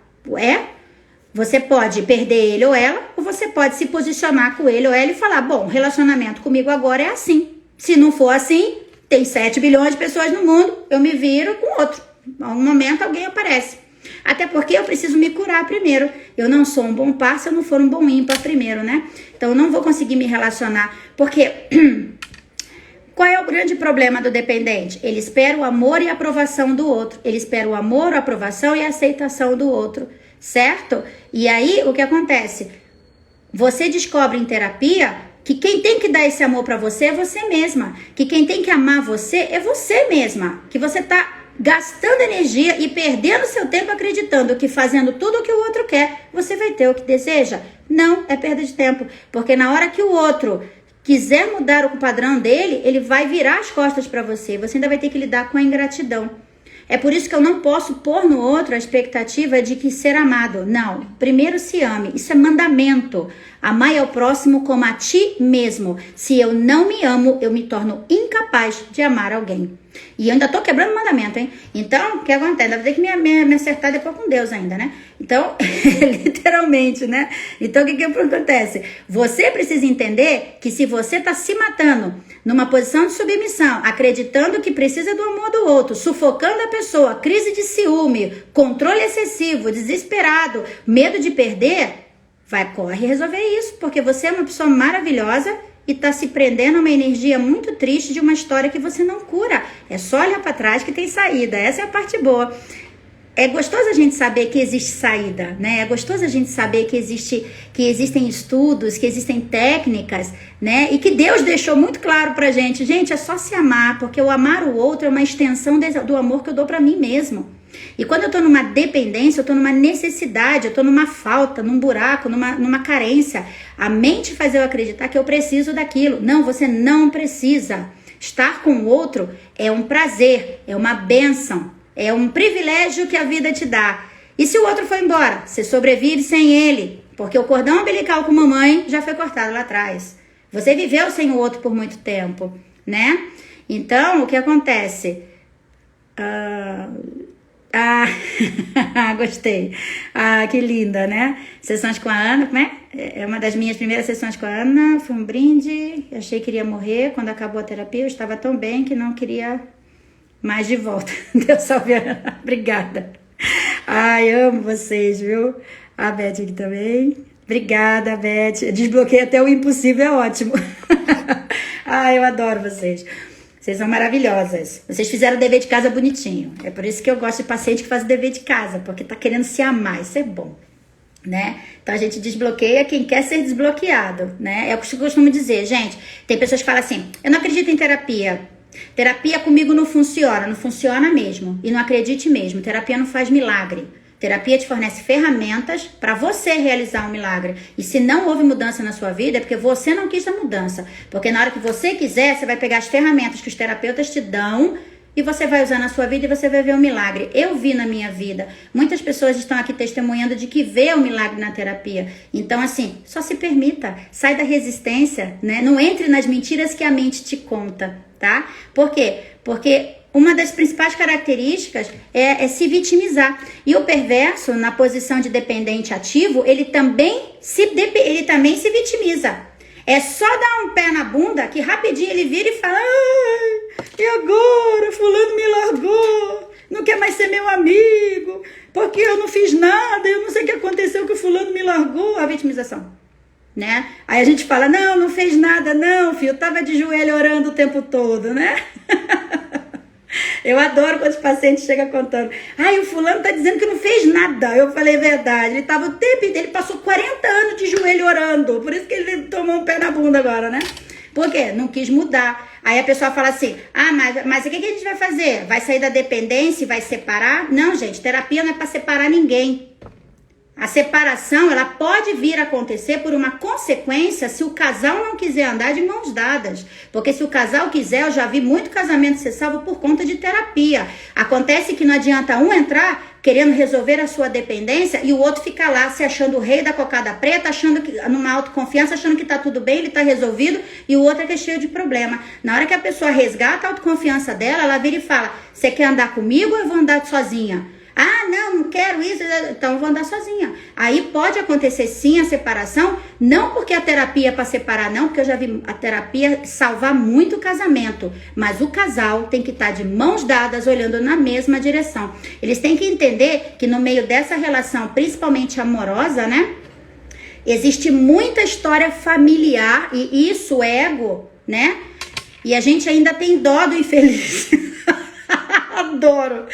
Você pode perder ele ou ela, ou você pode se posicionar com ele ou ela e falar, bom, relacionamento comigo agora é assim. Se não for assim, tem 7 bilhões de pessoas no mundo, eu me viro com outro. Em algum momento alguém aparece. Até porque eu preciso me curar primeiro. Eu não sou um bom par se eu não for um bom ímpar primeiro, né? Então eu não vou conseguir me relacionar, porque... Qual é o grande problema do dependente? Ele espera o amor e a aprovação do outro. Ele espera o amor, a aprovação e a aceitação do outro, certo? E aí, o que acontece? Você descobre em terapia que quem tem que dar esse amor pra você é você mesma. Que quem tem que amar você é você mesma. Que você tá gastando energia e perdendo seu tempo acreditando que fazendo tudo o que o outro quer, você vai ter o que deseja. Não, é perda de tempo. Porque na hora que o outro... quiser mudar o padrão dele, ele vai virar as costas para você. Você ainda vai ter que lidar com a ingratidão. É por isso que eu não posso pôr no outro a expectativa de que ser amado. Não. Primeiro se ame. Isso é mandamento. Amar ao próximo como a ti mesmo. Se eu não me amo, eu me torno incapaz de amar alguém. E eu ainda tô quebrando o mandamento, hein? Então, o que acontece? Vai ter que me acertar depois com Deus ainda, né? Então, literalmente, né? Então, o que acontece? Você precisa entender que se você tá se matando numa posição de submissão, acreditando que precisa do amor do outro, sufocando a pessoa, crise de ciúme, controle excessivo, desesperado, medo de perder, corre resolver isso, porque você é uma pessoa maravilhosa e tá se prendendo a uma energia muito triste de uma história que você não cura. É só olhar para trás que tem saída. Essa é a parte boa. É gostoso a gente saber que existe saída, né? É gostoso a gente saber que existem estudos, que existem técnicas, né? E que Deus deixou muito claro pra gente. Gente, é só se amar, porque o amar o outro é uma extensão do amor que eu dou pra mim mesmo. E quando eu tô numa dependência, eu tô numa necessidade, eu tô numa falta, num buraco, numa carência. A mente faz eu acreditar que eu preciso daquilo. Não, você não precisa. Estar com o outro é um prazer, é uma bênção, é um privilégio que a vida te dá. E se o outro for embora? Você sobrevive sem ele, porque o cordão umbilical com mamãe já foi cortado lá atrás. Você viveu sem o outro por muito tempo, né? Então, o que acontece? Ah, gostei. Ah, que linda, né? Sessões com a Ana, como é? É uma das minhas primeiras sessões com a Ana. Foi um brinde. Achei que iria morrer. Quando acabou a terapia, eu estava tão bem que não queria mais de volta. Deus salve a Ana. Obrigada. Ai, amo vocês, viu? A Beth aqui também. Obrigada, Beth. Desbloqueei até o impossível, é ótimo. Ai, eu adoro vocês. Vocês são maravilhosas. Vocês fizeram o dever de casa bonitinho. É por isso que eu gosto de paciente que faz o dever de casa, porque tá querendo se amar. Isso é bom, né? Então a gente desbloqueia quem quer ser desbloqueado, né? É o que eu costumo dizer, gente. Tem pessoas que falam assim: eu não acredito em terapia. Terapia comigo não funciona mesmo. E não acredite mesmo. Terapia não faz milagre. Terapia te fornece ferramentas para você realizar um milagre. E se não houve mudança na sua vida, é porque você não quis a mudança. Porque na hora que você quiser, você vai pegar as ferramentas que os terapeutas te dão e você vai usar na sua vida e você vai ver um milagre. Eu vi na minha vida. Muitas pessoas estão aqui testemunhando de que vê o milagre na terapia. Então, assim, só se permita. Sai da resistência, né? Não entre nas mentiras que a mente te conta, tá? Por quê? Porque uma das principais características é se vitimizar. E o perverso, na posição de dependente ativo, ele também se vitimiza. É só dar um pé na bunda que rapidinho ele vira e fala: ai, e agora? Fulano me largou, não quer mais ser meu amigo, porque eu não fiz nada, eu não sei o que aconteceu que o fulano me largou. A vitimização, né? Aí a gente fala: não fez nada não, filho, eu tava de joelho orando o tempo todo, né? Eu adoro quando os pacientes chegam contando: ai, o fulano tá dizendo que não fez nada. Eu falei: verdade, ele tava o tempo inteiro, ele passou 40 anos de joelho orando, por isso que ele tomou um pé na bunda agora, né? Por quê? Não quis mudar. Aí a pessoa fala assim: ah, mas o que a gente vai fazer? Vai sair da dependência e vai separar? Não, gente, terapia não é pra separar ninguém. A separação, ela pode vir a acontecer por uma consequência se o casal não quiser andar de mãos dadas. Porque se o casal quiser, eu já vi muito casamento ser salvo por conta de terapia. Acontece que não adianta um entrar querendo resolver a sua dependência e o outro ficar lá se achando o rei da cocada preta, achando que, numa autoconfiança, achando que tá tudo bem, ele tá resolvido, e o outro é que é cheio de problema. Na hora que a pessoa resgata a autoconfiança dela, ela vira e fala: você quer andar comigo ou eu vou andar sozinha? Ah, não quero isso, então eu vou andar sozinha. Aí pode acontecer sim a separação, não porque a terapia é para separar, não, porque eu já vi a terapia salvar muito o casamento, mas o casal tem que estar de mãos dadas, olhando na mesma direção. Eles têm que entender que no meio dessa relação, principalmente amorosa, né, existe muita história familiar e isso, ego, né, e a gente ainda tem dó do infeliz. Adoro.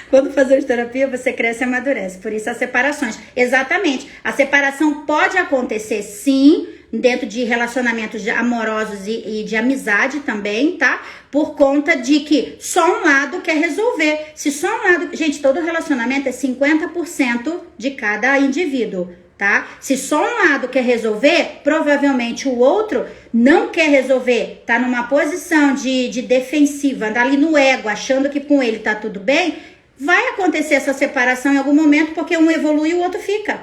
Quando fazemos terapia, você cresce e amadurece. Por isso as separações. Exatamente. A separação pode acontecer, sim, dentro de relacionamentos amorosos e de amizade também, tá? Por conta de que só um lado quer resolver. Se só um lado... Gente, todo relacionamento é 50% de cada indivíduo, tá? Se só um lado quer resolver, provavelmente o outro não quer resolver, tá numa posição de defensiva, anda ali no ego, achando que com ele tá tudo bem, vai acontecer essa separação em algum momento, porque um evolui e o outro fica,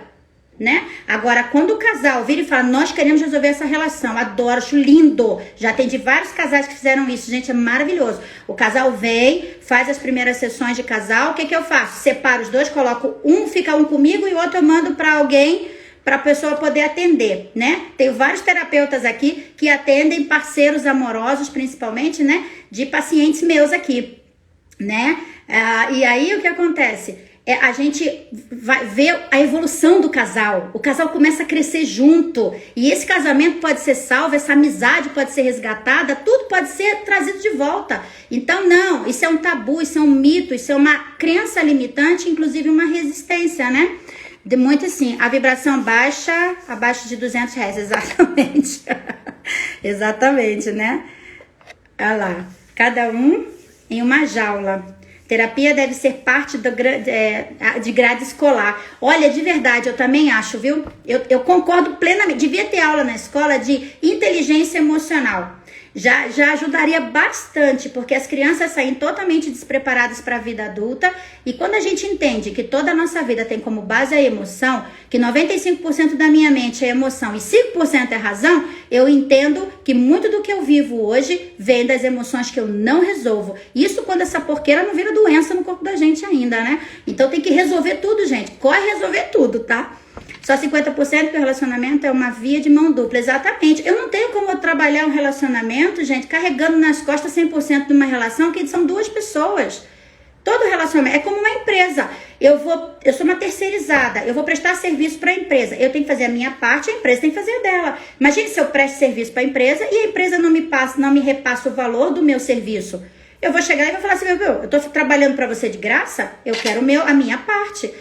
né? Agora, quando o casal vira e fala: nós queremos resolver essa relação, adoro, acho lindo, já atendi vários casais que fizeram isso, gente, é maravilhoso. O casal vem, faz as primeiras sessões de casal, o que que eu faço? Separo os dois, coloco fica um comigo e o outro eu mando para alguém, para a pessoa poder atender, né? Tenho vários terapeutas aqui que atendem parceiros amorosos, principalmente, né? De pacientes meus aqui, né? E aí o que acontece? A gente vai ver a evolução do casal. O casal começa a crescer junto. E esse casamento pode ser salvo, essa amizade pode ser resgatada, tudo pode ser trazido de volta. Então, não, isso é um tabu, isso é um mito, isso é uma crença limitante, inclusive uma resistência, né? De muito assim, a vibração baixa, abaixo de R$200, exatamente. Exatamente, né? Olha lá, cada um em uma jaula. Terapia deve ser parte de grade escolar. Olha, de verdade, eu também acho, viu? Eu concordo plenamente. Devia ter aula na escola de inteligência emocional. Já ajudaria bastante, porque as crianças saem totalmente despreparadas para a vida adulta, e quando a gente entende que toda a nossa vida tem como base a emoção, que 95% da minha mente é emoção e 5% é razão, eu entendo que muito do que eu vivo hoje vem das emoções que eu não resolvo. Isso quando essa porqueira não vira doença no corpo da gente ainda, né? Então tem que resolver tudo, gente. Corre resolver tudo, tá? Só 50% que o relacionamento é uma via de mão dupla. Exatamente. Eu não tenho como trabalhar um relacionamento, gente, carregando nas costas 100% de uma relação que são duas pessoas. Todo relacionamento é como uma empresa. Eu sou uma terceirizada, eu vou prestar serviço para a empresa. Eu tenho que fazer a minha parte, a empresa tem que fazer a dela. Imagine se eu presto serviço para a empresa e a empresa não me repassa o valor do meu serviço. Eu vou chegar e vou falar assim, eu tô trabalhando para você de graça, eu quero a minha parte.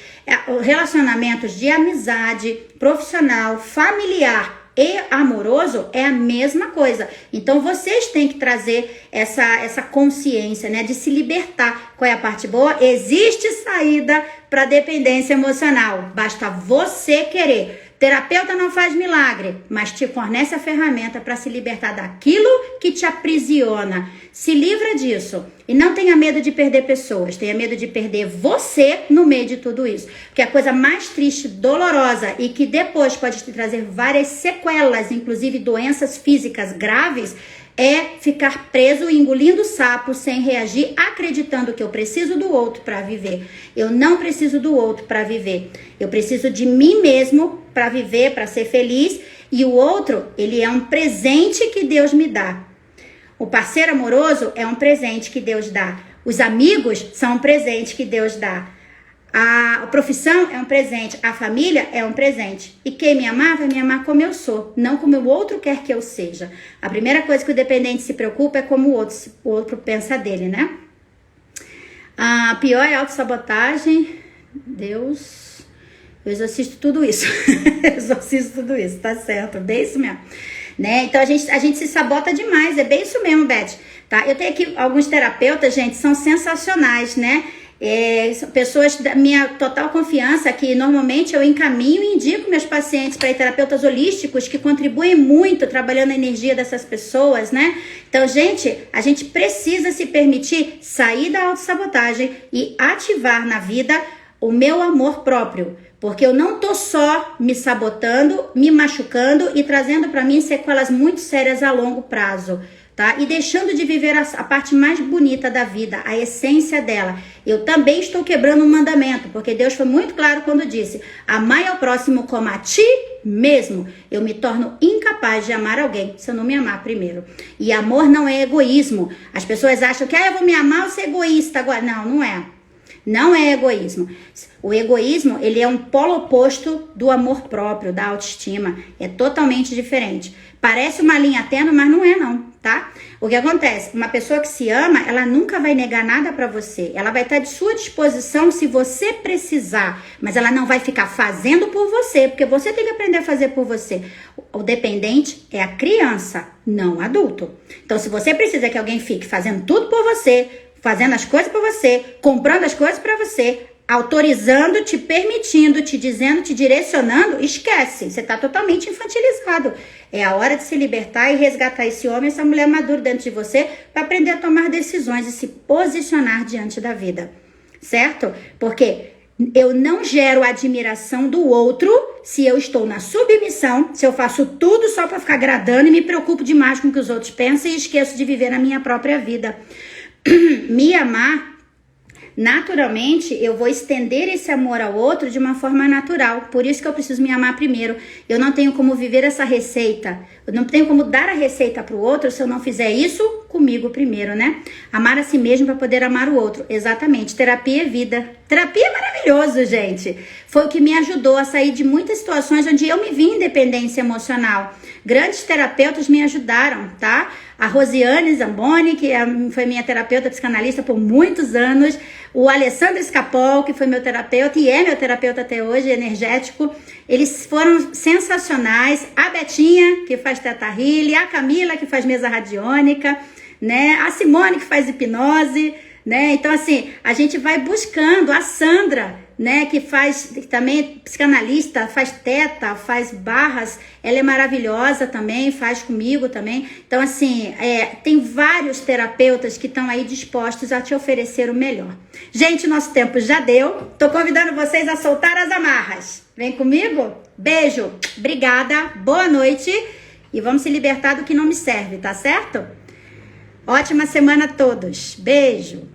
Relacionamentos de amizade, profissional, familiar e amoroso é a mesma coisa. Então vocês têm que trazer essa consciência, né, de se libertar. Qual é a parte boa? Existe saída para dependência emocional. Basta você querer. Terapeuta não faz milagre, mas te fornece a ferramenta para se libertar daquilo que te aprisiona. Se livra disso. E não tenha medo de perder pessoas. Tenha medo de perder você no meio de tudo isso. Porque a coisa mais triste, dolorosa e que depois pode te trazer várias sequelas, inclusive doenças físicas graves, é ficar preso, engolindo sapo, sem reagir, acreditando que eu preciso do outro para viver. Eu não preciso do outro para viver. Eu preciso de mim mesmo para viver, para ser feliz. E o outro, ele é um presente que Deus me dá. O parceiro amoroso é um presente que Deus dá. Os amigos são um presente que Deus dá. A profissão é um presente, a família é um presente. E quem me amar vai me amar como eu sou, não como o outro quer que eu seja. A primeira coisa que o dependente se preocupa é como o outro pensa dele, né? A pior é a autossabotagem. Deus, eu exorcizo tudo isso. Exorcizo tudo isso, tá certo, bem isso mesmo. Né? Então a gente se sabota demais, é bem isso mesmo, Beth. Tá? Eu tenho aqui alguns terapeutas, gente, são sensacionais, né? Pessoas da minha total confiança, que normalmente eu encaminho e indico meus pacientes para terapeutas holísticos que contribuem muito trabalhando a energia dessas pessoas, né? Então, gente, a gente precisa se permitir sair da autossabotagem e ativar na vida o meu amor próprio, porque eu não tô só me sabotando, me machucando e trazendo para mim sequelas muito sérias a longo prazo. Tá? E deixando de viver a parte mais bonita da vida, a essência dela. Eu também estou quebrando um mandamento, porque Deus foi muito claro quando disse: amai ao próximo como a ti mesmo. Eu me torno incapaz de amar alguém se eu não me amar primeiro. E amor não é egoísmo. As pessoas acham que eu vou me amar ou ser egoísta agora. Não, não é. Não é egoísmo. O egoísmo, ele é um polo oposto do amor próprio, da autoestima. É totalmente diferente. Parece uma linha tênue, mas não é não, tá? O que acontece? Uma pessoa que se ama, ela nunca vai negar nada pra você. Ela vai estar de sua disposição se você precisar, mas ela não vai ficar fazendo por você, porque você tem que aprender a fazer por você. O dependente é a criança, não o adulto. Então, se você precisa que alguém fique fazendo tudo por você, fazendo as coisas por você, comprando as coisas pra você, autorizando, te permitindo, te dizendo, te direcionando, esquece. Você tá totalmente infantilizado. É a hora de se libertar e resgatar esse homem, essa mulher madura dentro de você para aprender a tomar decisões e se posicionar diante da vida. Certo? Porque eu não gero admiração do outro se eu estou na submissão, se eu faço tudo só para ficar agradando e me preocupo demais com o que os outros pensam e esqueço de viver a minha própria vida. Me amar, naturalmente, eu vou estender esse amor ao outro de uma forma natural. Por isso que eu preciso me amar primeiro. Eu não tenho como viver essa receita. Eu não tenho como dar a receita para o outro se eu não fizer isso comigo primeiro, né? Amar a si mesmo para poder amar o outro. Exatamente. Terapia é vida. Terapia é maravilhoso, gente. Foi o que me ajudou a sair de muitas situações onde eu me vi em dependência emocional. Grandes terapeutas me ajudaram, tá? A Rosiane Zamboni, que foi minha terapeuta psicanalista por muitos anos. O Alessandro Scapol, que foi meu terapeuta e é meu terapeuta até hoje, energético. Eles foram sensacionais. A Betinha, que faz Teta Healing. A Camila, que faz mesa radiônica, né? A Simone, que faz hipnose. né? Então, assim, a gente vai buscando a Sandra, né, que faz também psicanalista, faz teta, faz barras, ela é maravilhosa também, faz comigo também. Então, assim, tem vários terapeutas que estão aí dispostos a te oferecer o melhor. Gente, nosso tempo já deu. Tô convidando vocês a soltar as amarras. Vem comigo? Beijo, obrigada, boa noite e vamos se libertar do que não me serve, tá certo? Ótima semana a todos. Beijo.